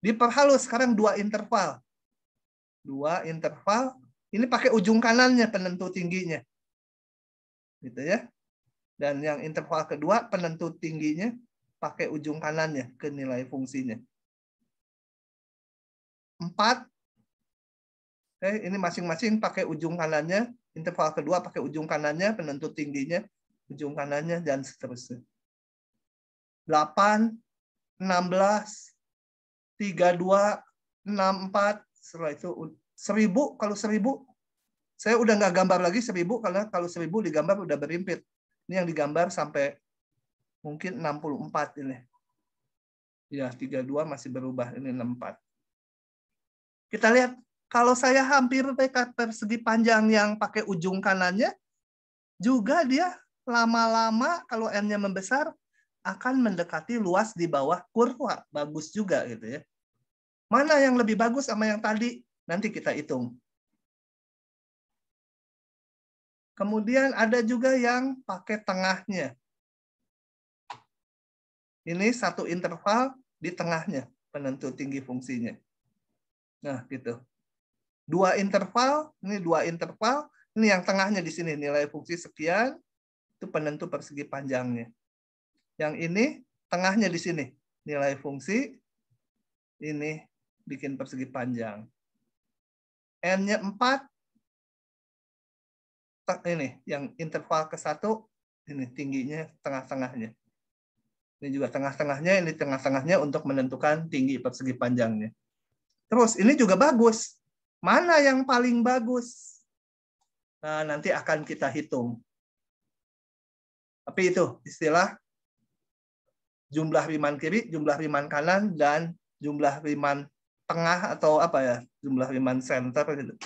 Diperhalus sekarang 2 interval. 2 interval, ini pakai ujung kanannya penentu tingginya. Gitu ya. Dan yang interval kedua penentu tingginya pakai ujung kanannya ke nilai fungsinya. 4. Oke, ini masing-masing pakai ujung kanannya, interval kedua pakai ujung kanannya, penentu tingginya, ujung kanannya, dan seterusnya. 8, 16, 32, 64, setelah itu 1000, kalau 1000, saya udah nggak gambar lagi 1000, karena kalau 1000 digambar udah berimpit. Ini yang digambar sampai mungkin 64 ini. Ya, 32 masih berubah, ini 64. Kita lihat, kalau saya hampir persegi panjang yang pakai ujung kanannya, juga dia lama-lama kalau n-nya membesar, akan mendekati luas di bawah kurva. Bagus juga gitu ya. Mana yang lebih bagus sama yang tadi? Nanti kita hitung. Kemudian ada juga yang pakai tengahnya. Ini satu interval di tengahnya, penentu tinggi fungsinya. Nah, gitu. Dua interval, ini yang tengahnya di sini, nilai fungsi sekian, itu penentu persegi panjangnya. Yang ini, tengahnya di sini, nilai fungsi, ini bikin persegi panjang. N-nya 4, ini, yang interval ke-1, ini tingginya tengah-tengahnya. Ini juga tengah-tengahnya, ini tengah-tengahnya untuk menentukan tinggi persegi panjangnya. Terus, ini juga bagus. Mana yang paling bagus? Nah, nanti akan kita hitung. Tapi itu istilah jumlah Riemann kiri, jumlah Riemann kanan, dan jumlah Riemann tengah atau apa ya? Jumlah Riemann center gitu.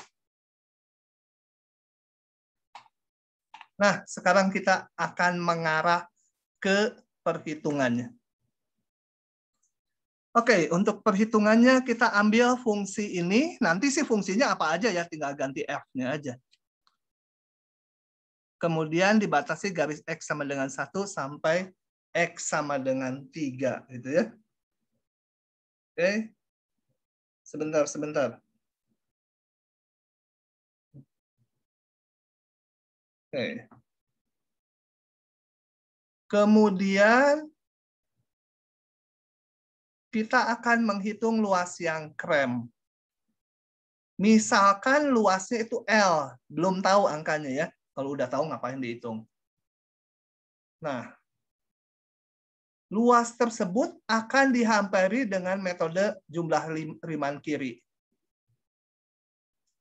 Nah, sekarang kita akan mengarah ke perhitungannya. Oke, untuk perhitungannya kita ambil fungsi ini. Nanti sih fungsinya apa aja ya, tinggal ganti F-nya aja. Kemudian dibatasi garis X sama dengan 1 sampai X sama dengan 3. Gitu ya. Oke. Sebentar. Oke. Kemudian kita akan menghitung luas yang krem. Misalkan luasnya itu L. Belum tahu angkanya ya. Kalau udah tahu ngapain dihitung. Nah, luas tersebut akan dihampiri dengan metode jumlah Riemann kiri.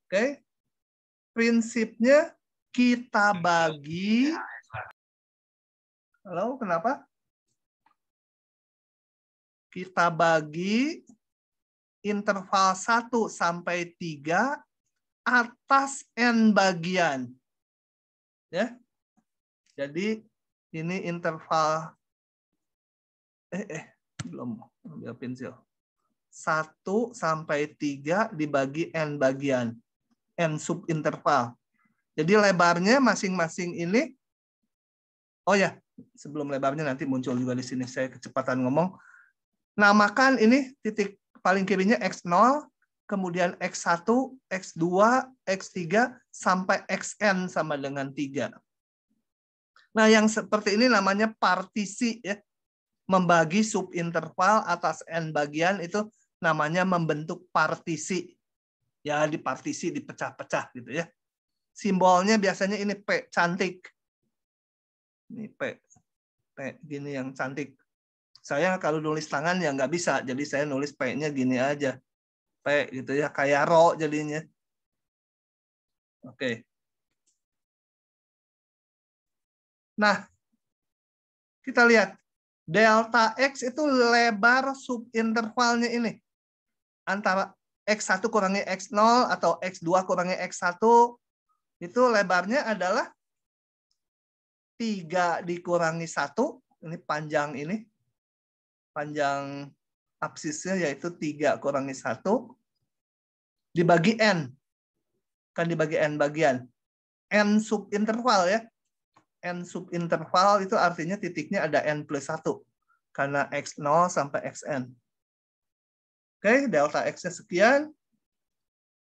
Oke. Prinsipnya kita bagi. Halo, kenapa? Kita bagi interval 1 sampai 3 atas N bagian. Ya. Jadi ini interval belum ambil pensil. 1 sampai 3 dibagi N bagian. N subinterval. Jadi lebarnya masing-masing ini, oh ya, sebelum lebarnya nanti muncul juga di sini, saya kecepatan ngomong. Namakan ini titik paling kirinya X0, kemudian X1, X2, X3, sampai Xn sama dengan 3. Nah, yang seperti ini namanya partisi ya. Membagi subinterval atas N bagian itu namanya membentuk partisi. Ya, dipartisi, dipecah-pecah gitu ya. Simbolnya biasanya ini P, cantik. Ini P gini yang cantik. Saya kalau nulis tangan ya nggak bisa, jadi saya nulis P-nya gini aja. P gitu ya, kayak ro jadinya. Oke. Nah, kita lihat. Delta X itu lebar subintervalnya ini. Antara X1 kurangi X0 atau X2 kurangi X1, itu lebarnya adalah 3 dikurangi 1, ini panjang ini. Panjang absisnya yaitu 3 kurangi 1 dibagi N. Kan dibagi N bagian. N subinterval ya. N subinterval itu artinya titiknya ada N plus 1. Karena X0 sampai Xn. Oke, delta X-nya sekian.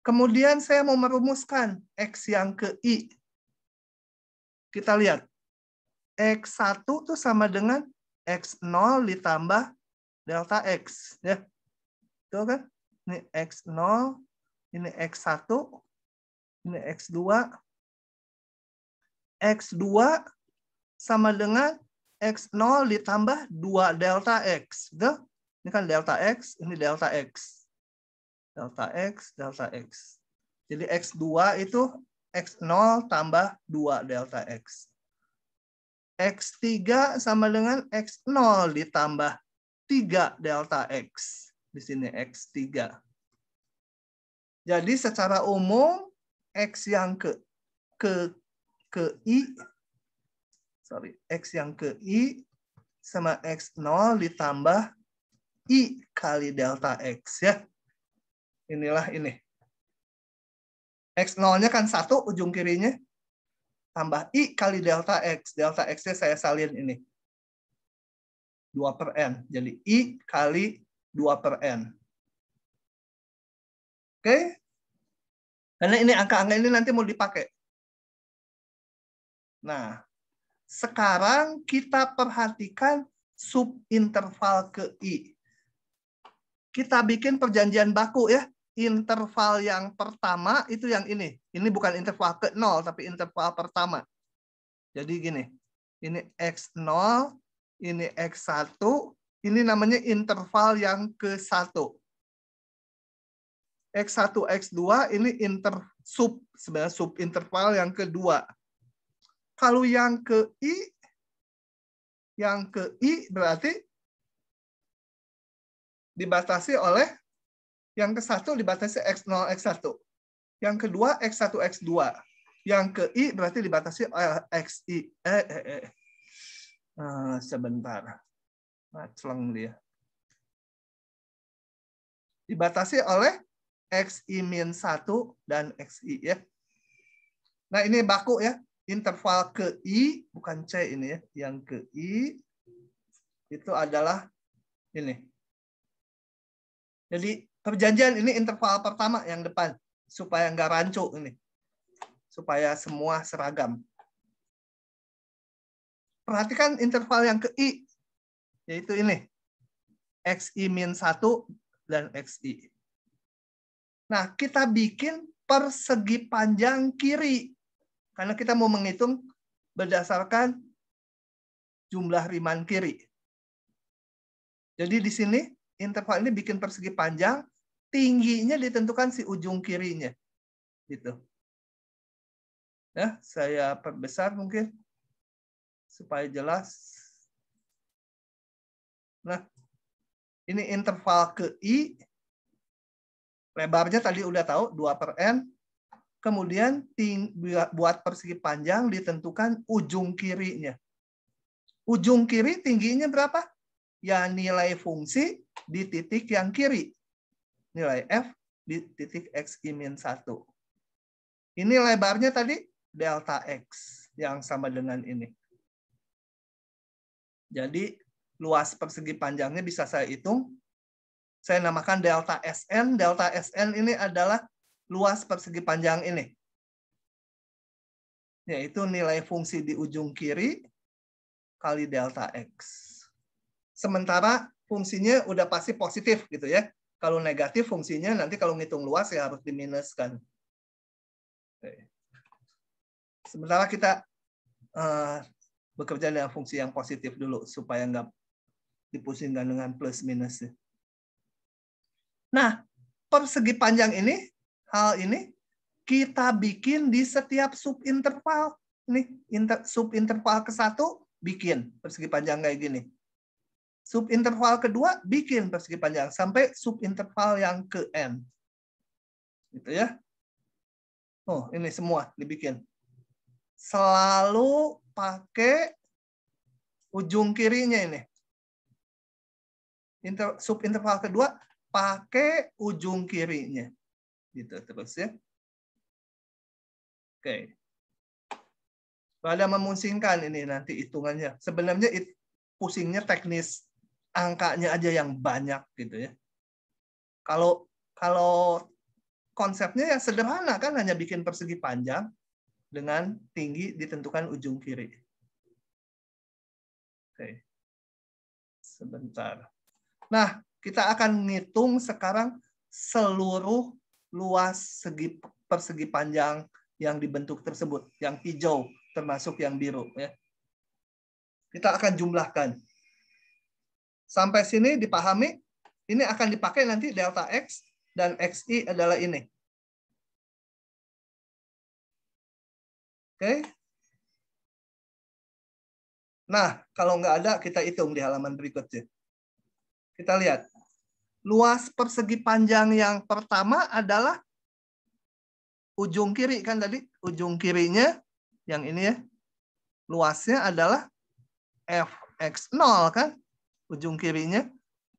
Kemudian saya mau merumuskan X yang ke I. Kita lihat. X1 itu sama dengan X0 ditambah delta X. Ya. Itu kan? Ini X0, ini X1, ini X2. X2 sama dengan X0 ditambah 2 delta X. Gitu? Ini kan delta X, ini delta X. Delta X, delta X. Jadi X2 itu X0 tambah 2 delta X. X3 sama dengan X0 ditambah 3 delta X. Di sini X3. Jadi secara umum X yang ke I, X yang ke I sama X0 ditambah I kali delta X ya. Inilah ini. X0-nya kan 1 ujung kirinya. Tambah I kali delta X. Delta X-nya saya salin ini. 2 per N. Jadi I kali 2 per N. Oke? Karena ini angka-angka ini nanti mau dipakai. Nah, sekarang kita perhatikan subinterval ke I. Kita bikin perjanjian baku ya. Interval yang pertama itu yang ini. Ini bukan interval ke 0, tapi interval pertama. Jadi gini. Ini X0, ini X1, ini namanya interval yang ke-1. X1, X2 ini sebenarnya subinterval yang kedua. Kalau yang ke I berarti dibatasi oleh yang ke-1 dibatasi X0, X1. Yang kedua X1, X2. Yang ke I berarti dibatasi oleh XI. Sebentar. Celeng dia. Dibatasi oleh XI-1 dan XI ya. Nah, ini baku ya. Interval ke I, bukan C ini ya. Yang ke I itu adalah ini. Jadi perjanjian ini interval pertama yang depan. Supaya nggak rancu ini. Supaya semua seragam. Perhatikan interval yang ke I. Yaitu ini. XI-1 dan XI. Nah, kita bikin persegi panjang kiri. Karena kita mau menghitung berdasarkan jumlah riman kiri. Jadi di sini, interval ini bikin persegi panjang, tingginya ditentukan si ujung kirinya. Gitu. Ya, saya perbesar mungkin, supaya jelas. Nah, ini interval ke I, lebarnya tadi udah tahu, 2/n. Kemudian buat persegi panjang ditentukan ujung kirinya. Ujung kiri tingginya berapa? Ya nilai fungsi di titik yang kiri. Nilai F di titik XI-1. Ini lebarnya tadi delta X yang sama dengan ini. Jadi luas persegi panjangnya bisa saya hitung. Saya namakan delta SN. Delta SN ini adalah luas persegi panjang ini. Yaitu nilai fungsi di ujung kiri kali delta X. Sementara fungsinya udah pasti positif gitu ya. Kalau negatif fungsinya nanti kalau ngitung luas ya harus diminuskan. Sementara kita bekerja dengan fungsi yang positif dulu supaya nggak dipusingkan dengan plus minus. Nah, persegi panjang ini, hal ini kita bikin di setiap subinterval. Ini subinterval ke-1 bikin persegi panjang kayak gini. Subinterval kedua bikin persegi panjang sampai subinterval yang ke N. Gitu ya. Oh, ini semua dibikin. Selalu pakai ujung kirinya ini. Subinterval kedua pakai ujung kirinya. Gitu terus ya. Oke. Pada memusingkan ini nanti hitungannya. Sebenarnya pusingnya teknis, angkanya aja yang banyak gitu ya. Kalau konsepnya ya sederhana kan, hanya bikin persegi panjang dengan tinggi ditentukan ujung kiri. Oke. Sebentar. Nah, kita akan ngitung sekarang seluruh luas persegi panjang yang dibentuk tersebut, yang hijau termasuk yang biru ya. Kita akan jumlahkan. Sampai sini dipahami, ini akan dipakai nanti delta X dan XI adalah ini. Oke. Nah, kalau nggak ada kita hitung di halaman berikutnya. Kita lihat. Luas persegi panjang yang pertama adalah ujung kiri kan tadi, ujung kirinya yang ini ya. Luasnya adalah Fx0 kan, ujung kirinya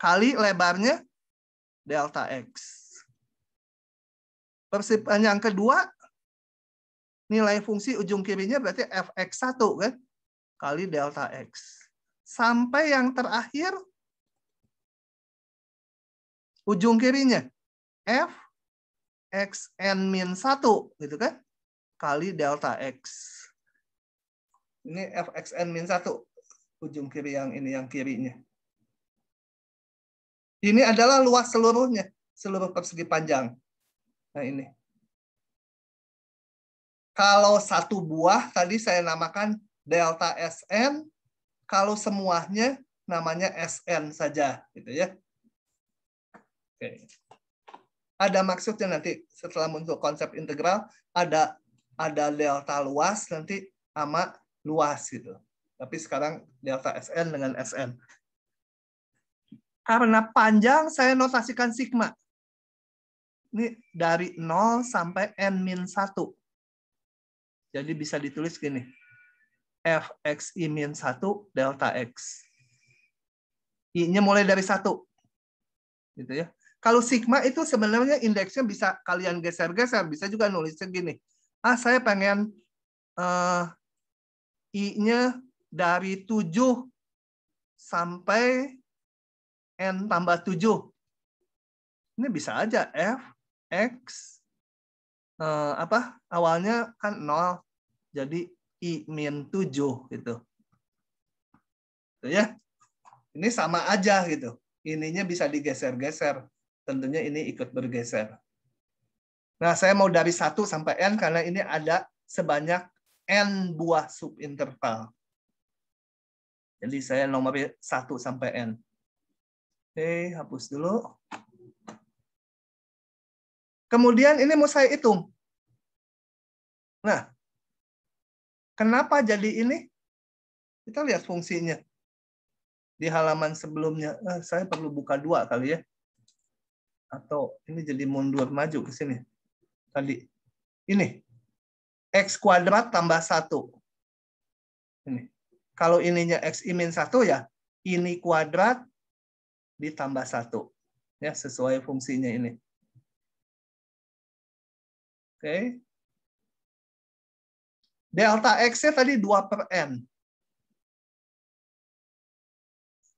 kali lebarnya delta X. Persegi panjang kedua nilai fungsi ujung kirinya berarti Fx1 kan, kali delta X. Sampai yang terakhir ujung kirinya F xn min 1 gitu kan, kali delta x. Ini fxn min 1, ujung kiri yang ini, yang kirinya. Ini adalah luas seluruhnya, seluruh persegi panjang. Nah ini. Kalau satu buah tadi saya namakan delta Sn, kalau semuanya namanya Sn saja, gitu ya. Oke. Ada maksudnya nanti setelah muncul konsep integral, ada delta luas nanti sama luas gitu. Tapi sekarang delta Sn dengan Sn. Karena panjang saya notasikan sigma. Ini dari 0 sampai n-1. Jadi bisa ditulis gini. Fxi min 1 delta x. I-nya mulai dari 1. Gitu ya. Kalau sigma itu sebenarnya indeksnya bisa kalian geser-geser. Bisa juga nulisnya gini. Saya pengen I-nya dari 7 sampai n tambah 7. Ini bisa aja f, x, awalnya kan 0. Jadi I min 7 gitu. Gitu ya. Ini sama aja gitu. Ininya bisa digeser-geser. Tentunya ini ikut bergeser. Nah, saya mau dari 1 sampai n karena ini ada sebanyak n buah subinterval. Jadi saya nomor 1 sampai n. Oke, hapus dulu. Kemudian ini mau saya hitung. Nah, kenapa jadi ini? Kita lihat fungsinya. Di halaman sebelumnya, saya perlu buka 2 kali ya. Atau ini jadi mundur maju ke sini. Tadi. Ini. X kuadrat tambah 1. Ini. Kalau ininya X min 1 ya, ini kuadrat ditambah 1. Ya, sesuai fungsinya ini. Oke. Delta X-nya tadi 2 per N.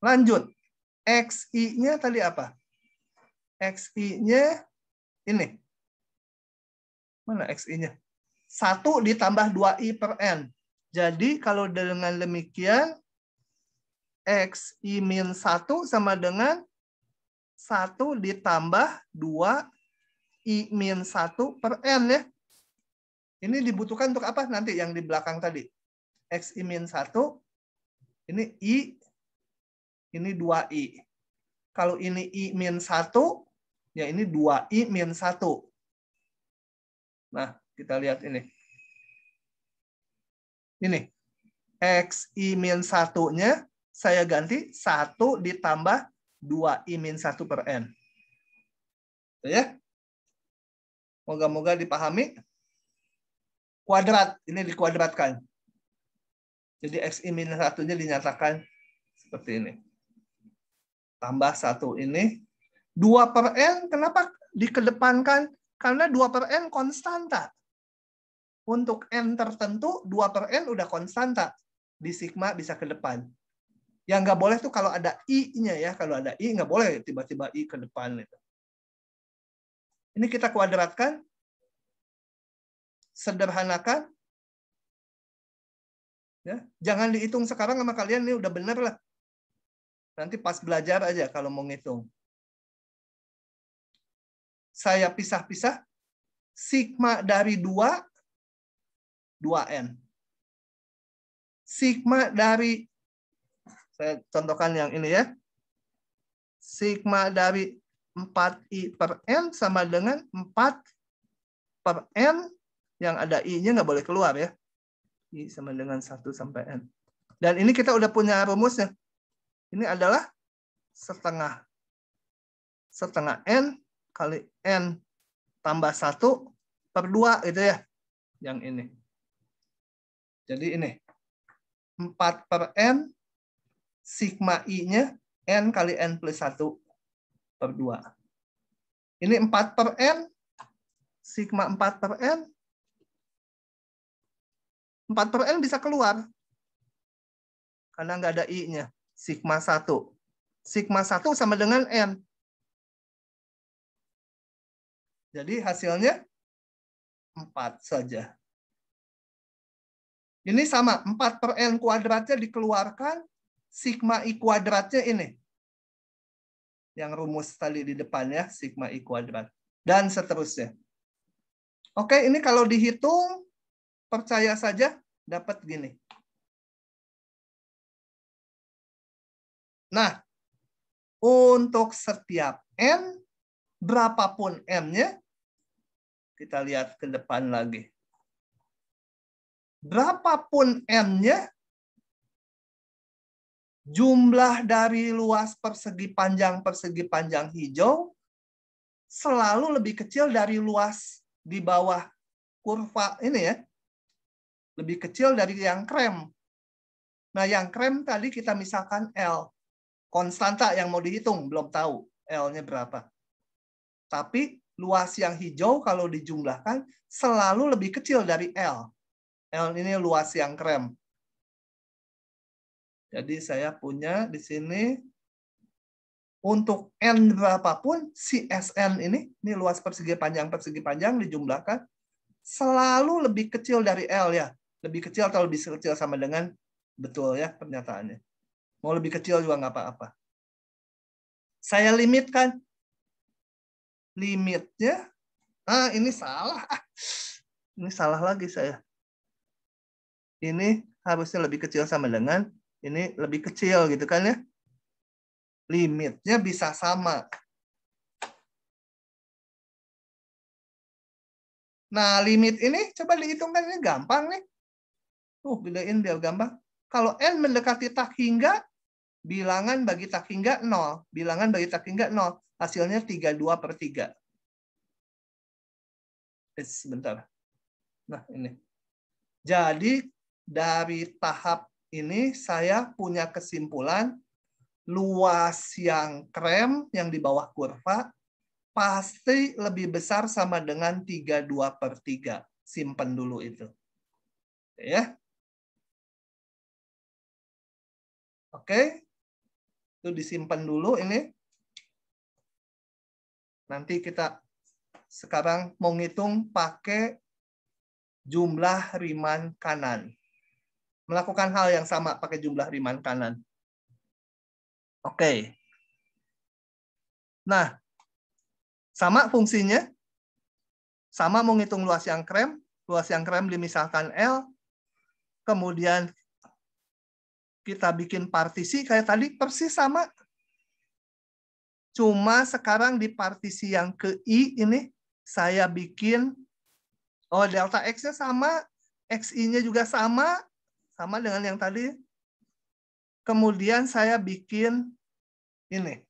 Lanjut. XI-nya tadi apa? XI-nya ini. Mana XI-nya? 1 ditambah 2I per N. Jadi kalau dengan demikian, XI min 1 sama dengan 1 ditambah 2I min 1 per N ya. Ini dibutuhkan untuk apa? Nanti yang di belakang tadi. XI min 1, ini I, ini 2I. Kalau ini I min 1, ya ini 2I min 1. Nah, kita lihat ini. Ini. XI min 1-nya saya ganti 1 ditambah 2I min 1 per N. Ya. Moga-moga dipahami. Kuadrat, ini dikuadratkan. Jadi XI min 1-nya dinyatakan seperti ini. Tambah 1 ini. 2 per N, kenapa dikedepankan? Karena 2 per N konstanta. Untuk N tertentu, 2 per N udah konstanta. Di sigma bisa ke depan. Yang nggak boleh tuh kalau ada I-nya ya. Kalau ada I, nggak boleh tiba-tiba I ke depan. Ini kita kuadratkan. Sederhanakan. Ya, jangan dihitung sekarang sama kalian, ini udah bener lah. Nanti pas belajar aja kalau mau ngitung. Saya pisah-pisah. Sigma dari 2, 2N. Sigma dari, saya contohkan yang ini ya. Sigma dari 4I per N sama dengan 4 per N. Yang ada I-nya nggak boleh keluar ya. I sama dengan 1 sampai N. Dan ini kita udah punya rumusnya. Ini adalah setengah. Setengah N kali N tambah 1 per 2 gitu ya. Yang ini. Jadi ini. 4 per N. Sigma I-nya N kali N plus 1 per 2. Ini 4 per N. Sigma 4 per N. 4 per N bisa keluar. Karena nggak ada I-nya. Sigma 1. Sigma 1 sama dengan N. Jadi hasilnya 4 saja. Ini sama, 4 per N kuadratnya dikeluarkan, sigma I kuadratnya ini. Yang rumus tadi di depan ya, sigma I kuadrat. Dan seterusnya. Oke, ini kalau dihitung, percaya saja dapat gini. Nah, untuk setiap N, berapapun N-nya, kita lihat ke depan lagi. Berapapun N-nya, jumlah dari luas persegi panjang hijau selalu lebih kecil dari luas di bawah kurva ini ya. Lebih kecil dari yang krem. Nah, yang krem tadi kita misalkan L. Konstanta yang mau dihitung, belum tahu L-nya berapa. Tapi luas yang hijau kalau dijumlahkan selalu lebih kecil dari L. L ini luas yang krem. Jadi saya punya di sini untuk N berapapun, si SN ini luas persegi panjang dijumlahkan selalu lebih kecil dari L ya. Lebih kecil atau lebih kecil sama dengan, betul ya pernyataannya. Mau lebih kecil juga nggak apa-apa. Saya limitkan. Limitnya, ini salah. Ini salah lagi saya. Ini harusnya lebih kecil sama dengan, ini lebih kecil gitu kan ya. Limitnya bisa sama. Nah, limit ini coba dihitungkan, ini gampang nih. Bedain biar gampang. Kalau N mendekati tak hingga, bilangan bagi tak hingga 0. Bilangan bagi tak hingga 0. Hasilnya 32/3. Sebentar. Nah, ini. Jadi, dari tahap ini saya punya kesimpulan luas yang krem yang di bawah kurva pasti lebih besar sama dengan 32/3. Simpen dulu itu. Ya. Oke. Itu disimpan dulu ini. Nanti kita sekarang mau ngitung pakai jumlah Riemann kanan. Melakukan hal yang sama pakai jumlah Riemann kanan. Oke. Nah, sama fungsinya. Sama mau ngitung luas yang krem. Luas yang krem dimisalkan L. Kemudian kita bikin partisi kayak tadi persis sama. Cuma sekarang di partisi yang ke I ini saya bikin delta X-nya sama, XI-nya juga sama dengan yang tadi. Kemudian saya bikin ini.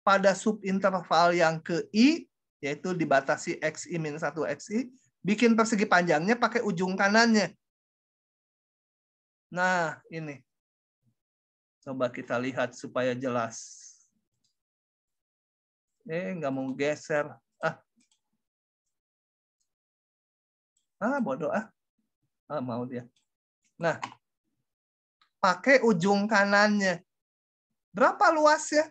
Pada subinterval yang ke I, yaitu dibatasi XI min 1 XI, bikin persegi panjangnya pakai ujung kanannya. Nah, ini. Coba kita lihat supaya jelas. Nggak mau geser. Bodoh mau dia. Nah, pakai ujung kanannya. Berapa luasnya?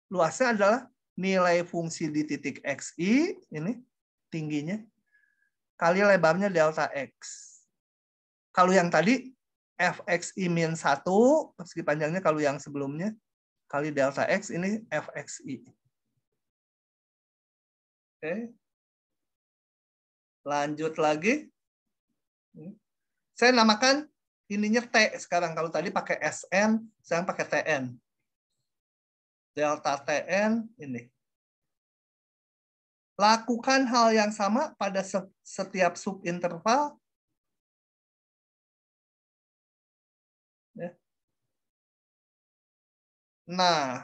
Luasnya adalah nilai fungsi di titik XI, ini tingginya, kali lebarnya delta X. Kalau yang tadi, fxi min 1, persegi panjangnya kalau yang sebelumnya, kali delta X, ini fxi. Oke. Lanjut lagi. Saya namakan ininya T sekarang. Kalau tadi pakai SN, sekarang pakai TN. Delta TN ini. Lakukan hal yang sama pada setiap subinterval. Nah,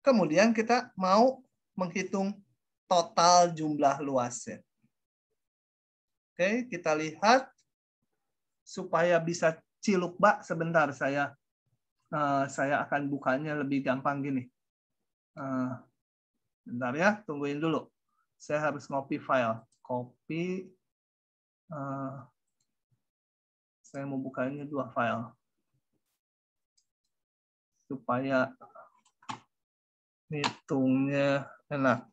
kemudian kita mau menghitung total jumlah luasnya. Oke, kita lihat supaya bisa ciluk bak sebentar saya akan bukanya lebih gampang gini. Bentar ya, tungguin dulu. Saya harus copy file. Copy. Saya mau bukanya 2 file. Supaya Hitungnya enak.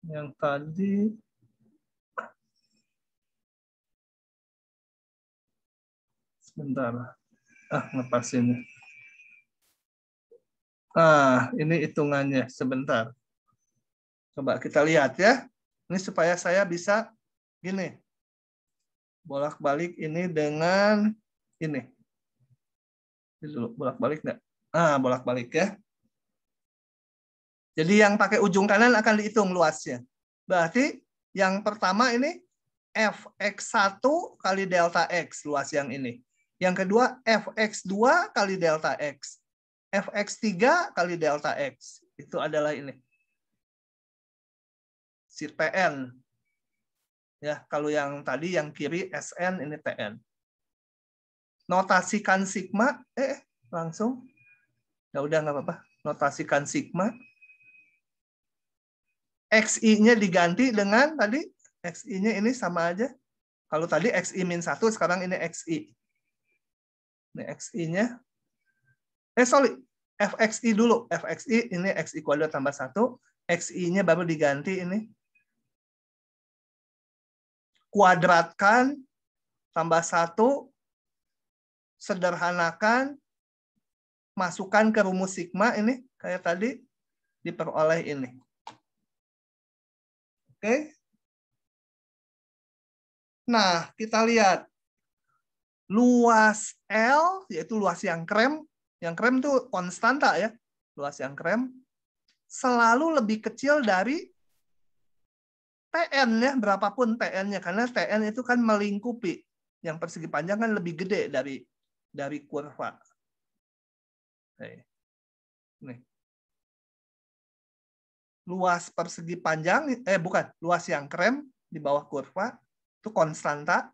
Yang tadi sebentar. Ngepasin. Ini hitungannya sebentar. Coba kita lihat ya. Ini supaya saya bisa gini. Bolak-balik ini dengan ini. Ini dulu bolak-balik enggak? Bolak-balik ya. Jadi yang pakai ujung kanan akan dihitung luasnya. Berarti yang pertama ini fx1 kali delta x, luas yang ini. Yang kedua fx2 kali delta x. fx3 kali delta x. Itu adalah ini. Si Tn. Ya, kalau yang tadi yang kiri Sn, ini Tn. Notasikan sigma, langsung. Ya udah nggak apa-apa. Notasikan sigma. XI-nya diganti dengan tadi XI-nya ini sama aja. Kalau tadi XI-1, sekarang ini XI. Ini XI-nya. FXI dulu. FXI ini XI kuadrat tambah 1. XI-nya baru diganti ini. Kuadratkan tambah 1. Sederhanakan. Masukkan ke rumus sigma ini. Kayak tadi. Diperoleh ini. Oke. Nah, kita lihat. Luas L, yaitu luas yang krem. Yang krem itu konstanta ya. Luas yang krem. Selalu lebih kecil dari Tn ya. Berapapun Tn-nya. Karena Tn itu kan melingkupi. Yang persegi panjang kan lebih gede dari kurva. Nih. Luas persegi panjang, luas yang krem di bawah kurva itu konstanta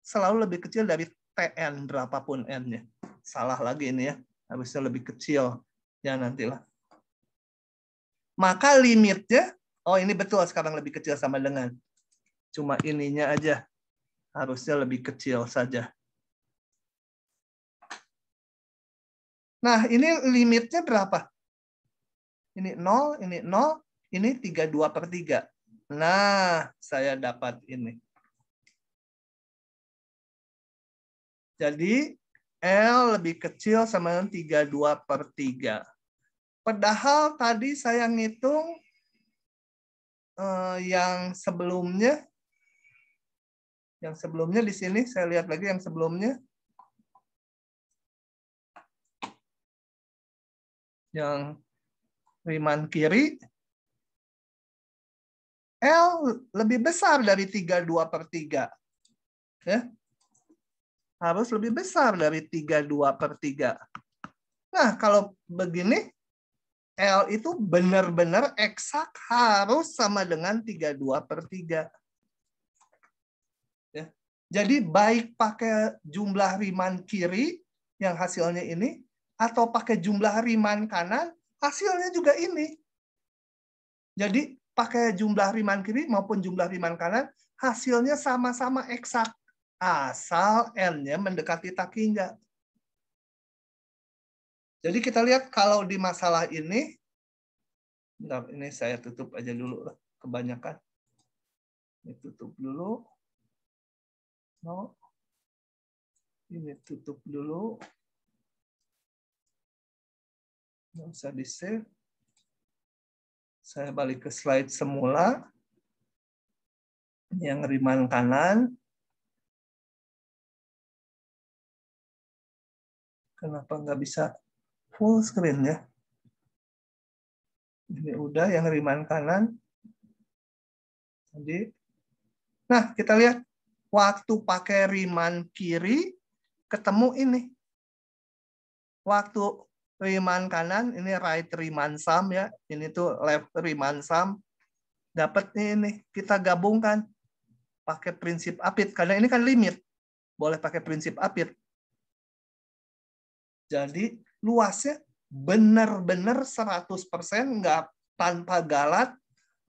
selalu lebih kecil dari Tn berapapun n-nya. Salah lagi ini ya, harusnya lebih kecil ya nantilah. Maka limitnya, ini betul sekarang lebih kecil sama dengan cuma ininya aja harusnya lebih kecil saja. Nah ini limitnya berapa? Ini 0, ini 0, ini 32/3. Nah, saya dapat ini. Jadi, L lebih kecil sama dengan 32/3. Padahal tadi saya ngitung yang sebelumnya. Yang sebelumnya di sini, saya lihat lagi yang sebelumnya. Yang Riemann kiri, L lebih besar dari 32/3. Ya. Harus lebih besar dari 32/3. Nah, kalau begini, L itu benar-benar eksak harus sama dengan 32/3. Ya. Jadi baik pakai jumlah Riemann kiri yang hasilnya ini, atau pakai jumlah Riemann kanan, hasilnya juga ini. Jadi pakai jumlah Riemann kiri maupun jumlah Riemann kanan, hasilnya sama-sama eksak. Asal N-nya mendekati tak hingga. Jadi kita lihat kalau di masalah ini, bentar, ini saya tutup aja dulu, kebanyakan. Ini tutup dulu. Ini tutup dulu. Nggak usah di-save. Saya balik ke slide semula. Yang Riemann kanan. Kenapa nggak bisa full screen ya? Ini udah yang Riemann kanan. Jadi, nah kita lihat waktu pakai Riemann kiri ketemu ini. Waktu Riemann kanan ini right Riemann sum ya. Ini tuh left Riemann sum. Dapatnya ini kita gabungkan pakai prinsip Apit karena ini kan limit. Boleh pakai prinsip Apit. Jadi luasnya benar-benar 100% nggak tanpa galat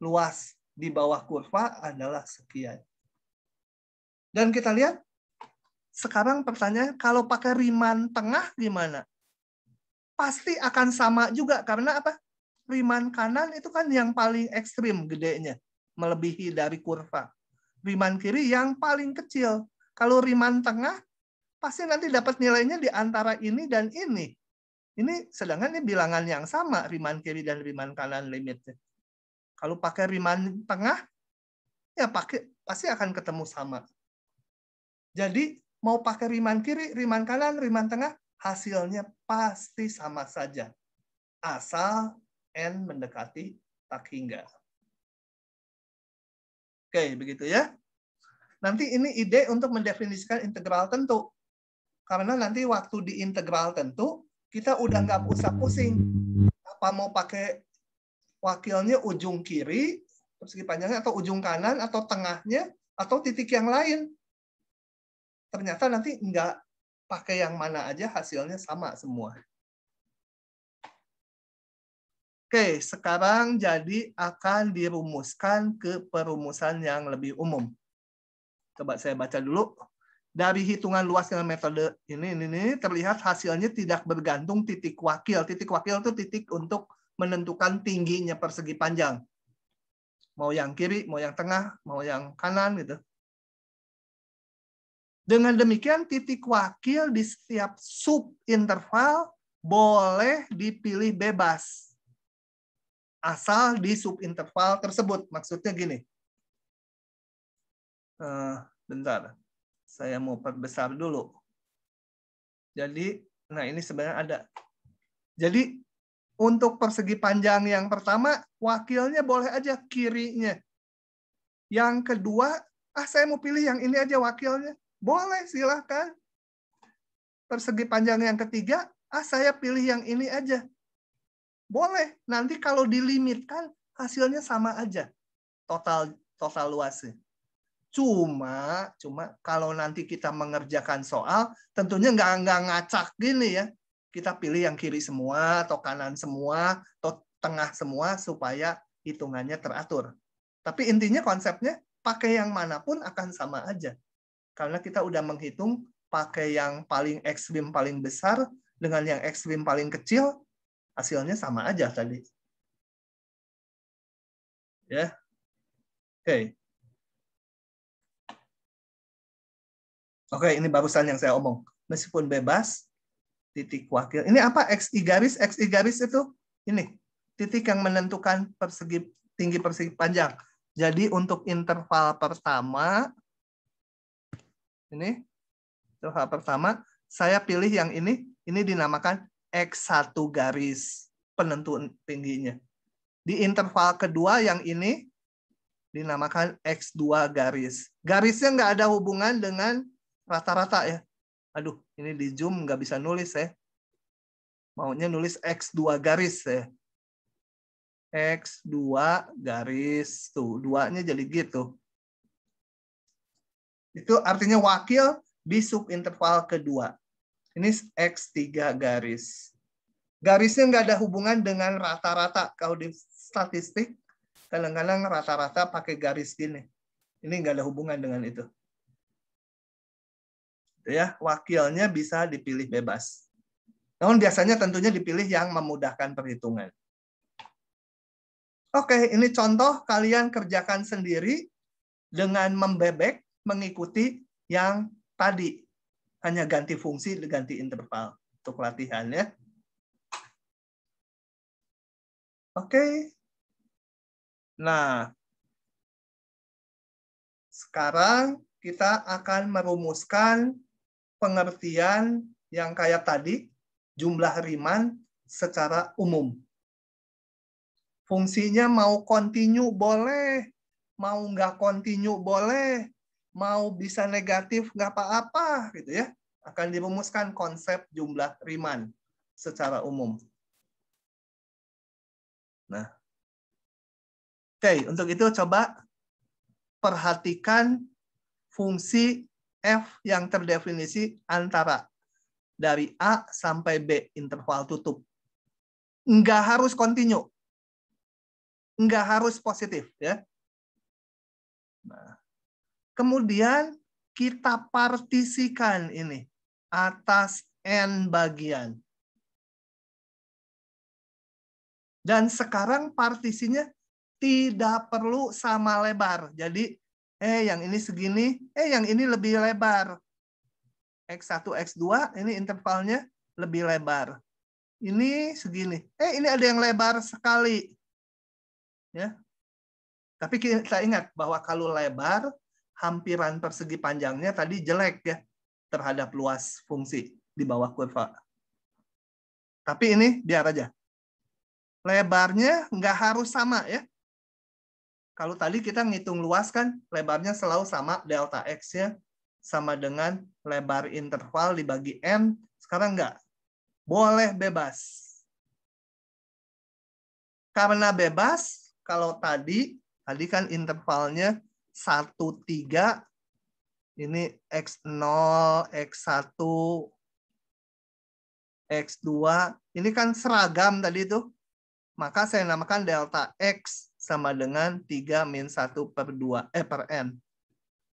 luas di bawah kurva adalah sekian. Dan kita lihat, sekarang pertanyaannya, kalau pakai Riemann tengah gimana? Pasti akan sama juga, karena apa? Riemann kanan itu kan yang paling ekstrim gedenya, melebihi dari kurva. Riemann kiri yang paling kecil. Kalau Riemann tengah, pasti nanti dapat nilainya di antara ini dan ini. Ini sedangkan ini bilangan yang sama, Riemann kiri dan Riemann kanan limitnya. Kalau pakai Riemann tengah, ya pasti akan ketemu sama. Jadi mau pakai Riemann kiri, Riemann kanan, Riemann tengah, hasilnya pasti sama saja. Asal N mendekati tak hingga. Oke, begitu ya. Nanti ini ide untuk mendefinisikan integral tentu. Karena nanti waktu di integral tentu, kita udah nggak usah pusing. Apa mau pakai wakilnya ujung kiri, persegi panjangnya, atau ujung kanan, atau tengahnya, atau titik yang lain. Ternyata nanti nggak pakai yang mana aja, hasilnya sama semua. Oke, sekarang jadi akan dirumuskan ke perumusan yang lebih umum. Coba saya baca dulu. Dari hitungan luas dengan metode ini terlihat hasilnya tidak bergantung titik wakil. Titik wakil itu titik untuk menentukan tingginya persegi panjang. Mau yang kiri, mau yang tengah, mau yang kanan gitu. Dengan demikian titik wakil di setiap subinterval boleh dipilih bebas. Asal di subinterval tersebut. Maksudnya gini. Bentar. Saya mau perbesar dulu. Jadi, nah ini sebenarnya ada. Jadi, untuk persegi panjang yang pertama, wakilnya boleh aja kirinya. Yang kedua, saya mau pilih yang ini aja wakilnya. Boleh, silahkan. Persegi panjang yang ketiga, saya pilih yang ini aja. Boleh. Nanti kalau dilimitkan, hasilnya sama aja. Total luasnya. Cuma kalau nanti kita mengerjakan soal, tentunya nggak ngacak gini ya. Kita pilih yang kiri semua, atau kanan semua, atau tengah semua, supaya hitungannya teratur. Tapi intinya konsepnya, pakai yang manapun akan sama aja. Karena kita udah menghitung pakai yang paling ekstrim paling besar, dengan yang ekstrim paling kecil, hasilnya sama aja tadi. Ya, oke. Oke, ini barusan yang saya omong. Meskipun bebas, titik wakil. Ini apa? XI garis. XI garis itu ini. Titik yang menentukan tinggi persegi panjang. Jadi untuk interval pertama, ini, interval pertama, saya pilih yang ini. Ini dinamakan X1 garis. Penentu tingginya. Di interval kedua yang ini, dinamakan X2 garis. Garisnya nggak ada hubungan dengan rata-rata ya. Aduh, ini di Zoom nggak bisa nulis ya. Maunya nulis X2 garis ya. X2 garis. Tuh, duanya jadi gitu. Itu artinya wakil di subinterval kedua. Ini X3 garis. Garisnya nggak ada hubungan dengan rata-rata. Kalau di statistik, kadang-kadang rata-rata pakai garis gini. Ini nggak ada hubungan dengan itu. Ya, wakilnya bisa dipilih bebas. Namun biasanya tentunya dipilih yang memudahkan perhitungan. Oke, ini contoh kalian kerjakan sendiri dengan membebek mengikuti yang tadi. Hanya ganti fungsi, ganti interval untuk latihannya. Oke. Nah, sekarang kita akan merumuskan pengertian yang kayak tadi, jumlah Riemann secara umum. Fungsinya mau kontinu boleh, mau nggak kontinu boleh, mau bisa negatif nggak apa-apa, gitu ya. Akan dirumuskan konsep jumlah Riemann secara umum. Nah, oke, untuk itu coba perhatikan fungsi F yang terdefinisi antara dari A sampai B interval tutup. Nggak harus kontinu. Nggak harus positif. Ya. Nah, kemudian kita partisikan ini atas N bagian. Dan sekarang partisinya tidak perlu sama lebar. Jadi, yang ini segini, yang ini lebih lebar. X1, X2, ini intervalnya lebih lebar. Ini segini. Ini ada yang lebar sekali. Ya. Tapi kita ingat bahwa kalau lebar, hampiran persegi panjangnya tadi jelek ya terhadap luas fungsi di bawah kurva. Tapi ini biar aja. Lebarnya nggak harus sama ya. Kalau tadi kita ngitung luas kan, lebarnya selalu sama, delta X-nya sama dengan lebar interval dibagi N. Sekarang nggak. Boleh bebas. Karena bebas, kalau tadi kan intervalnya 1, 3, ini X0, X1, X2, ini kan seragam tadi itu. Maka saya namakan delta X sama dengan 3 min 1 per 2, per N.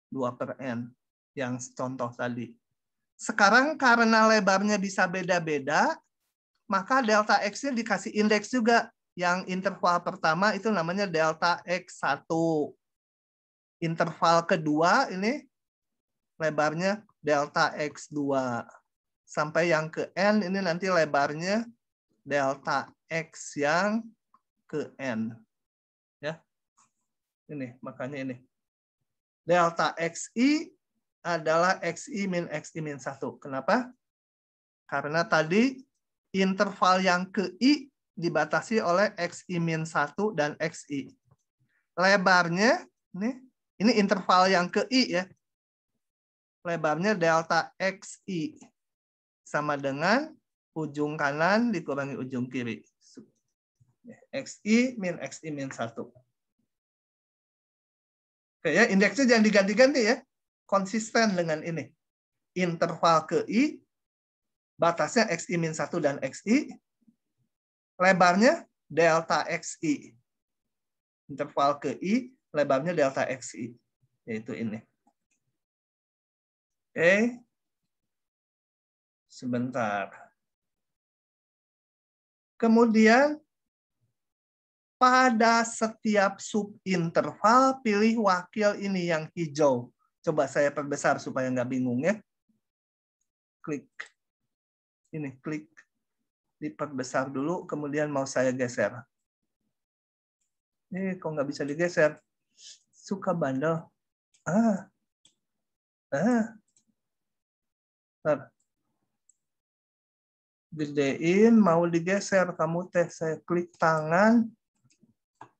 2 per N, yang contoh tadi. Sekarang karena lebarnya bisa beda-beda, maka delta X-nya dikasih indeks juga. Yang interval pertama itu namanya delta X1. Interval kedua ini lebarnya delta X2. Sampai yang ke N ini nanti lebarnya delta X yang ke N. Ya. Ini, makanya ini. Delta XI adalah XI min 1. Kenapa? Karena tadi interval yang ke I dibatasi oleh XI min 1 dan XI. Lebarnya, ini interval yang ke I ya. Lebarnya delta XI. Sama dengan ujung kanan dikurangi ujung kiri. XI min 1. Oke ya, indeksnya jangan diganti-ganti ya. Konsisten dengan ini. Interval ke I, batasnya XI min 1 dan XI. Lebarnya delta XI. Interval ke I, lebarnya delta XI. Yaitu ini. Oke. Sebentar. Kemudian, pada setiap subinterval, pilih wakil ini yang hijau. Coba saya perbesar supaya nggak bingung ya. Klik. Ini, klik. Diperbesar dulu, kemudian mau saya geser. Kok nggak bisa digeser? Suka bandel. Gedein, mau digeser. Kamu teh, saya klik tangan.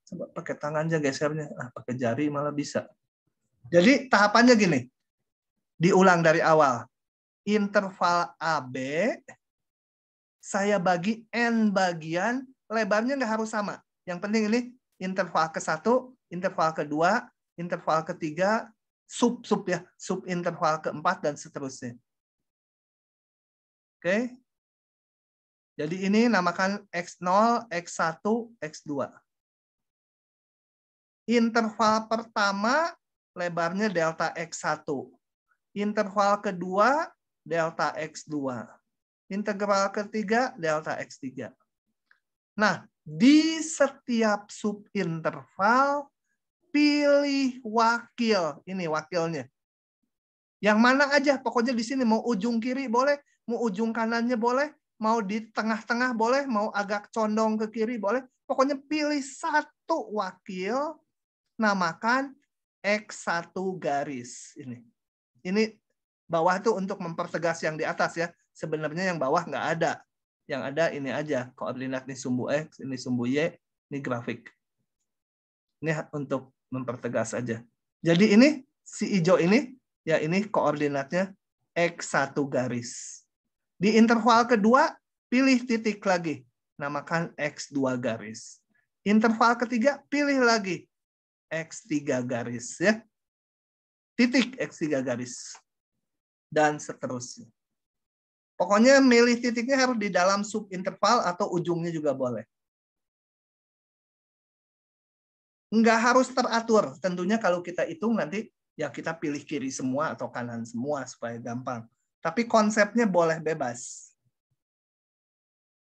Coba pakai tangan aja gesernya. Pakai jari malah bisa. Jadi tahapannya gini. Diulang dari awal. Interval AB, saya bagi N bagian, lebarnya nggak harus sama. Yang penting ini interval ke-1, interval kedua, interval ketiga, sub ya, sub interval ke-4 dan seterusnya. Oke. Jadi ini namakan X0, X1, X2. Interval pertama lebarnya delta X1. Interval kedua delta X2. Integral ketiga delta X3. Nah, di setiap subinterval pilih wakil. Ini wakilnya. Yang mana aja, pokoknya di sini mau ujung kiri boleh, mau ujung kanannya boleh, mau di tengah-tengah boleh, mau agak condong ke kiri boleh. Pokoknya pilih satu wakil, namakan X1 garis. Ini bawah itu untuk mempertegas yang di atas ya. Sebenarnya yang bawah nggak ada. Yang ada ini aja. Koordinat ini sumbu X, ini sumbu Y, ini grafik. Ini untuk mempertegas aja. Jadi ini, si hijau ini, ya ini koordinatnya X1 garis. Di interval kedua, pilih titik lagi. Namakan X2 garis. Interval ketiga, pilih lagi X3 garis. Ya. Titik X3 garis. Dan seterusnya. Pokoknya milih titiknya harus di dalam subinterval atau ujungnya juga boleh. nggak harus teratur. Tentunya kalau kita hitung nanti ya kita pilih kiri semua atau kanan semua supaya gampang. Tapi konsepnya boleh bebas.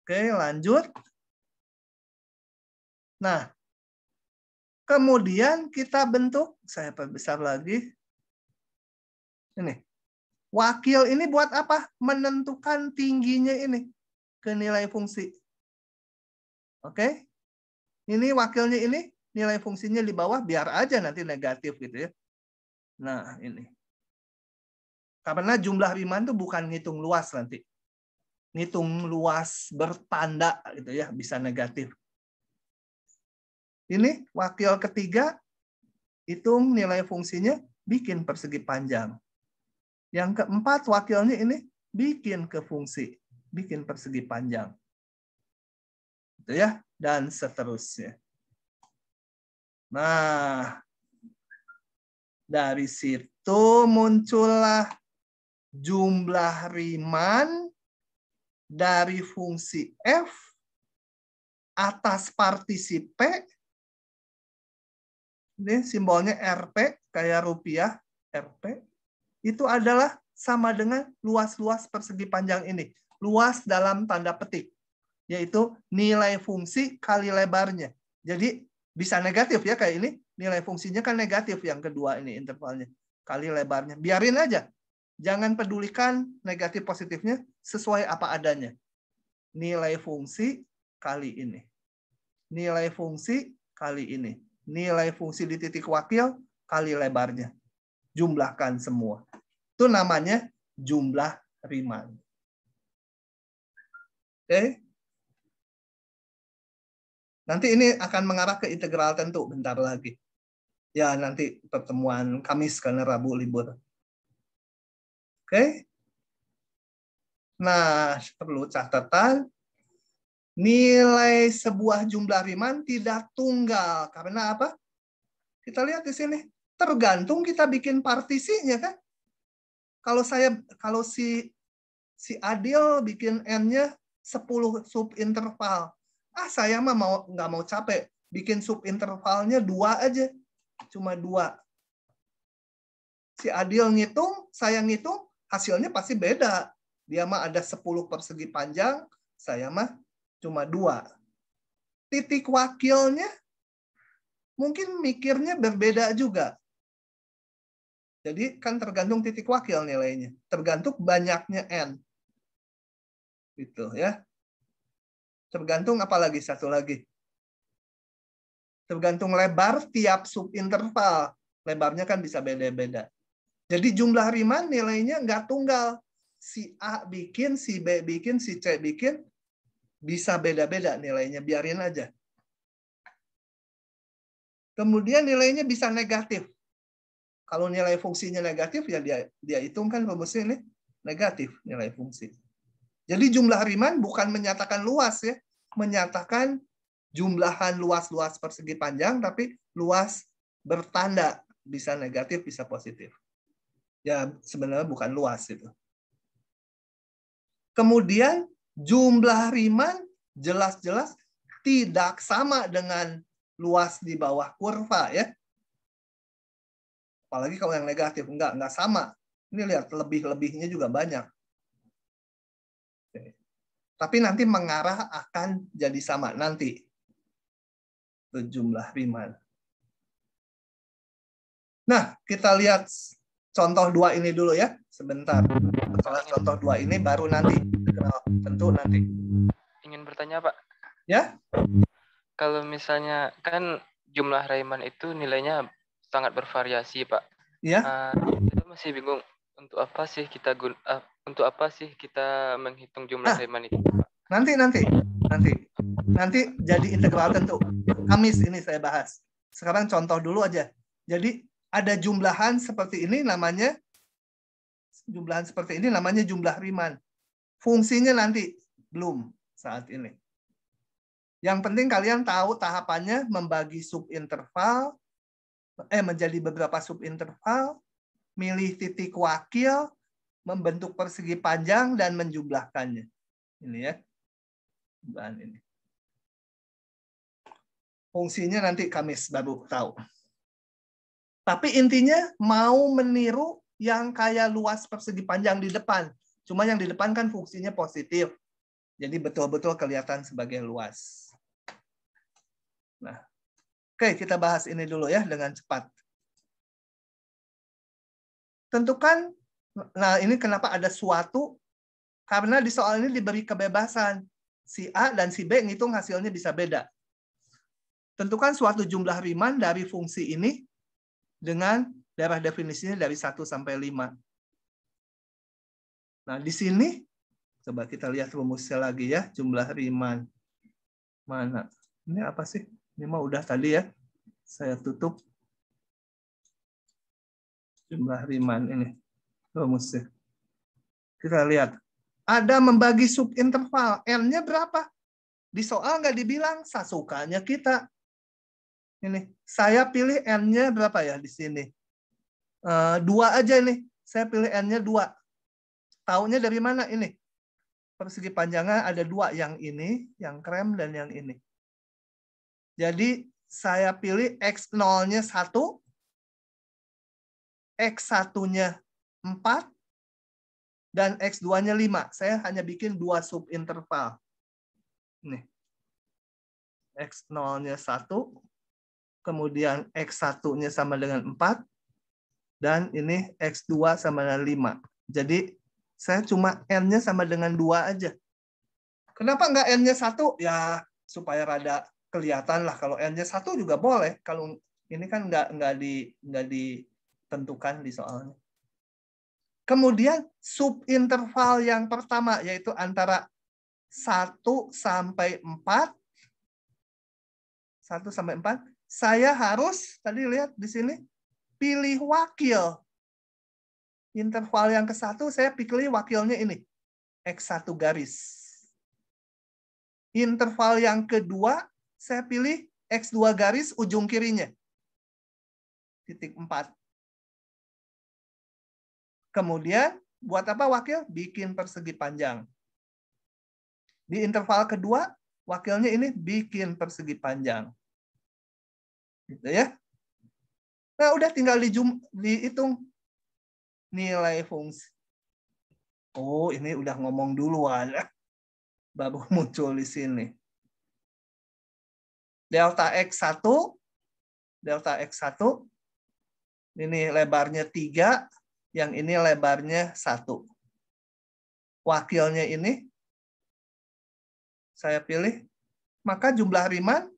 Oke, lanjut. Nah, kemudian kita bentuk, saya perbesar lagi. Ini. Wakil ini buat apa? Menentukan tingginya ini ke nilai fungsi. Oke? Ini wakilnya ini, nilai fungsinya di bawah, biar aja nanti negatif gitu ya. Nah, ini. Karena jumlah Riemann itu bukan ngitung luas nanti. Ngitung luas bertanda gitu ya, bisa negatif. Ini wakil ketiga, hitung nilai fungsinya, bikin persegi panjang. Yang keempat, wakilnya ini bikin ke fungsi, bikin persegi panjang. Gitu ya, dan seterusnya. Nah, dari situ muncullah jumlah Riemann dari fungsi F atas partisi P. Ini simbolnya Rp, kayak rupiah, Rp. Itu adalah sama dengan luas-luas persegi panjang ini. Luas dalam tanda petik, yaitu nilai fungsi kali lebarnya. Jadi bisa negatif ya, kayak ini. Nilai fungsinya kan negatif yang kedua ini intervalnya. Kali lebarnya. Biarin aja. Jangan pedulikan negatif positifnya, sesuai apa adanya. Nilai fungsi kali ini. Nilai fungsi kali ini. Nilai fungsi di titik wakil kali lebarnya. Jumlahkan semua. Itu namanya jumlah Riemann. Oke. Nanti ini akan mengarah ke integral tentu bentar lagi. Ya, nanti pertemuan Kamis karena Rabu libur. Oke. Nah, perlu catatan. Nilai sebuah jumlah Riemann tidak tunggal. Karena apa? Kita lihat di sini. Tergantung kita bikin partisinya kan. Kalau si Adil bikin N-nya 10 subinterval. Saya mah nggak mau capek. Bikin subintervalnya 2 aja. Cuma 2. Si Adil ngitung, saya ngitung, hasilnya pasti beda. Dia mah ada 10 persegi panjang, saya mah cuma 2. Titik wakilnya mungkin mikirnya berbeda juga. Jadi kan tergantung titik wakil nilainya. Tergantung banyaknya N. Gitu ya. Tergantung apalagi satu lagi. Tergantung lebar tiap subinterval. Lebarnya kan bisa beda-beda. Jadi jumlah Riemann nilainya nggak tunggal. Si A bikin, si B bikin, si C bikin. Bisa beda-beda nilainya. Biarin aja. Kemudian nilainya bisa negatif. Kalau nilai fungsinya negatif, ya dia hitungkan rumusnya ini negatif nilai fungsi. Jadi jumlah Riemann bukan menyatakan luas ya. Menyatakan jumlahan luas-luas persegi panjang, tapi luas bertanda. Bisa negatif, bisa positif. Ya sebenarnya bukan luas itu. Kemudian jumlah Riemann jelas-jelas tidak sama dengan luas di bawah kurva ya. Apalagi kalau yang negatif enggak sama. Ini lihat lebih-lebihnya juga banyak. Oke. Tapi nanti mengarah akan jadi sama nanti. Itu jumlah Riemann. Nah, kita lihat contoh 2 ini dulu ya, sebentar. Setelah contoh 2 ini baru nanti tentu nanti. Ingin bertanya, Pak. Ya? Kalau misalnya kan jumlah Riemann itu nilainya sangat bervariasi, Pak. Ya. Kita masih bingung untuk apa sih kita menghitung jumlah Riemann itu, Pak? Nanti jadi integral tentu. Kamis ini saya bahas. Sekarang contoh dulu aja. Jadi ada jumlahan seperti ini namanya jumlah Riemann. Fungsinya nanti belum saat ini. Yang penting kalian tahu tahapannya membagi subinterval, menjadi beberapa subinterval, milih titik wakil, membentuk persegi panjang dan menjumlahkannya. Ini ya. Bahan ini. Fungsinya nanti Kamis baru tahu. Tapi intinya mau meniru yang kayak luas persegi panjang di depan. Cuma yang di depan kan fungsinya positif. Jadi betul-betul kelihatan sebagai luas. Nah, oke, kita bahas ini dulu ya dengan cepat. Tentukan, nah ini kenapa ada suatu, karena di soal ini diberi kebebasan. Si A dan si B ngitung hasilnya bisa beda. Tentukan suatu jumlah Riemann dari fungsi ini dengan daerah definisinya dari 1 sampai 5. Nah, di sini, coba kita lihat rumusnya lagi ya, jumlah Riemann. Mana? Ini apa sih? Ini mah udah tadi ya. Saya tutup. Jumlah Riemann ini. Rumusnya. Kita lihat. Ada membagi subinterval. N-nya berapa? Di soal nggak dibilang, sesukanya kita. Ini, saya pilih N-nya berapa ya di sini? 2 aja nih. Saya pilih N-nya 2. Taunya dari mana ini? Persegi panjangnya ada 2. Yang ini, yang krem, dan yang ini. Jadi, saya pilih X0-nya 1. X1-nya 4. Dan X2-nya 5. Saya hanya bikin 2 subinterval. Nih. X0-nya 1. Kemudian X1-nya sama dengan 4, dan ini X2 sama dengan 5. Jadi saya cuma N-nya sama dengan 2 aja. Kenapa nggak N-nya 1? Ya supaya rada kelihatan lah. Kalau N-nya 1 juga boleh. Kalau ini kan nggak ditentukan di soalnya. Kemudian subinterval yang pertama, yaitu antara 1 sampai 4. 1 sampai 4. Saya harus, tadi lihat di sini, pilih wakil. Interval yang ke-1, saya pilih wakilnya ini. X1 garis. Interval yang kedua, saya pilih X2 garis ujung kirinya. Titik 4. Kemudian, buat apa wakil? Bikin persegi panjang. Di interval kedua, wakilnya ini bikin persegi panjang. Gitu ya. Nah, udah tinggal dihitung nilai fungsi. Oh, ini udah ngomong duluan. Baru muncul di sini. Delta X1, ini lebarnya 3, yang ini lebarnya 1. Wakilnya ini, saya pilih, maka jumlah Riemann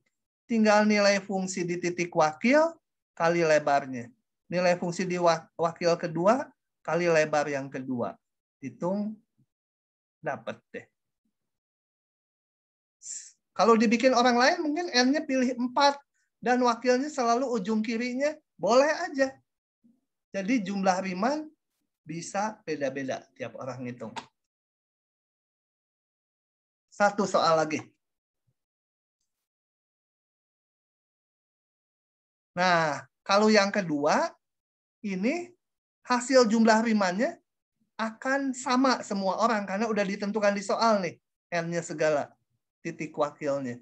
tinggal nilai fungsi di titik wakil kali lebarnya. Nilai fungsi di wakil kedua kali lebar yang kedua. Hitung, dapat deh. Kalau dibikin orang lain mungkin N-nya pilih 4 dan wakilnya selalu ujung kirinya. Boleh aja. Jadi jumlah Riemann bisa beda-beda tiap orang ngitung. Satu soal lagi. Nah, kalau yang kedua, ini hasil jumlah Riemann-nya akan sama semua orang karena udah ditentukan di soal nih, N-nya segala, titik wakilnya.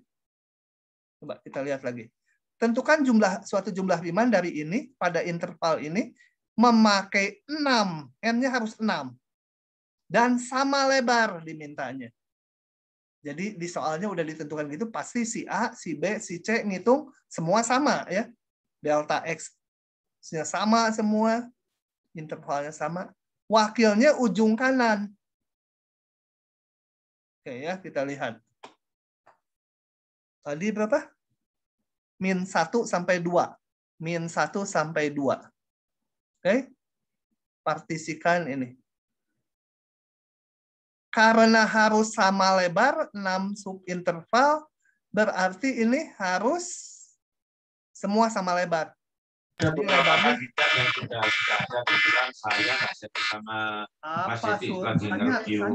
Coba kita lihat lagi. Tentukan suatu jumlah Riemann dari ini pada interval ini memakai 6, N-nya harus 6. Dan sama lebar dimintanya. Jadi di soalnya udah ditentukan gitu, pasti si A, si B, si C ngitung semua sama ya. Delta X-nya sama semua, intervalnya sama. Wakilnya ujung kanan. Oke ya, kita lihat. Tadi berapa? Min 1 sampai 2. Min 1 sampai 2. Oke. Partisikan ini. Karena harus sama lebar, 6 subinterval, berarti ini harus semua sama lebar. Jadi lebarnya yang sudah ada kebetulan saya masih bersama Mas Siti lagi nge-review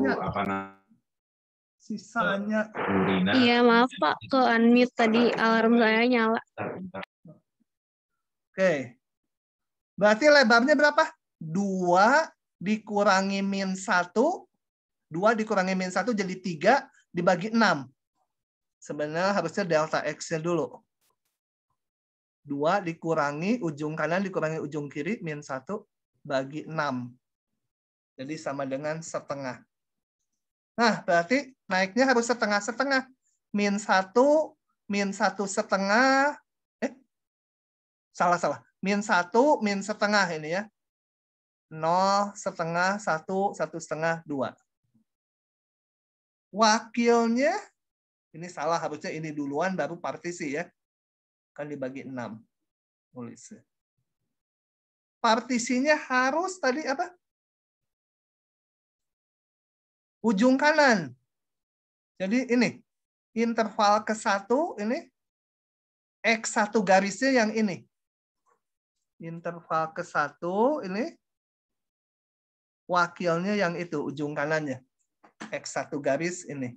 sisanya. Iya, maaf Pak, ke unmute tadi alarm saya nyala. Oke. Berarti lebarnya berapa? 2 dikurangi min 1. 2 dikurangi min 1 jadi 3 dibagi 6. Sebenarnya harusnya delta X-nya dulu. 2 dikurangi ujung kanan dikurangi ujung kiri, min 1 bagi 6. Jadi sama dengan setengah. Nah, berarti naiknya harus setengah-setengah. Min 1 setengah. Salah. Min 1, min setengah ini ya. 0, setengah, 1, 1 setengah, 2. Wakilnya, ini salah, harusnya ini duluan baru partisi ya. Kan dibagi 6. Tulis. Partisinya harus tadi apa? Ujung kanan. Jadi ini, interval ke-1 ini, X1 garisnya yang ini. Interval ke-1 ini, wakilnya yang itu, ujung kanannya. X1 garis ini.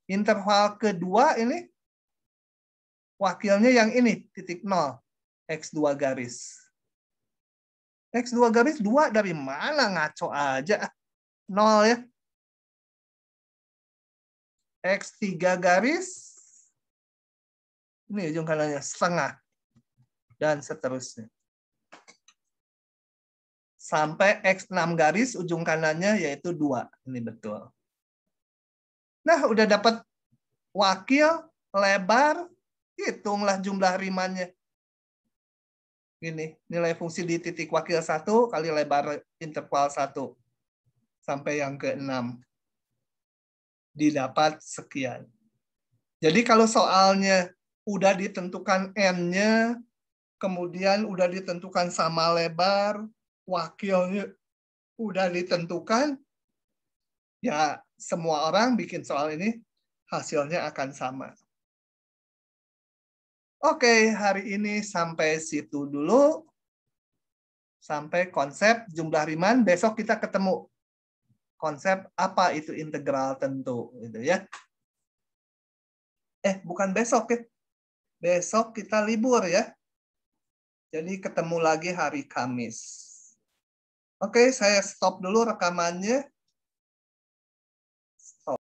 Interval kedua ini, wakilnya yang ini, titik 0. X2 garis. X2 garis 2 dari mana? Ngaco aja. 0 ya. X3 garis. Ini ujung kanannya, setengah. Dan seterusnya. Sampai X6 garis, ujung kanannya yaitu 2. Ini betul. Nah, udah dapat wakil, lebar, hitunglah jumlah rimannya. Gini, nilai fungsi di titik wakil 1 kali lebar interval 1. Sampai yang ke-6. Didapat sekian. Jadi kalau soalnya udah ditentukan N-nya, kemudian udah ditentukan sama lebar, wakilnya udah ditentukan, ya semua orang bikin soal ini hasilnya akan sama. Oke, hari ini sampai situ dulu. Sampai konsep jumlah riman, besok kita ketemu konsep apa itu integral tentu gitu ya. Bukan besok ya. Besok kita libur ya. Jadi ketemu lagi hari Kamis. Oke, saya stop dulu rekamannya.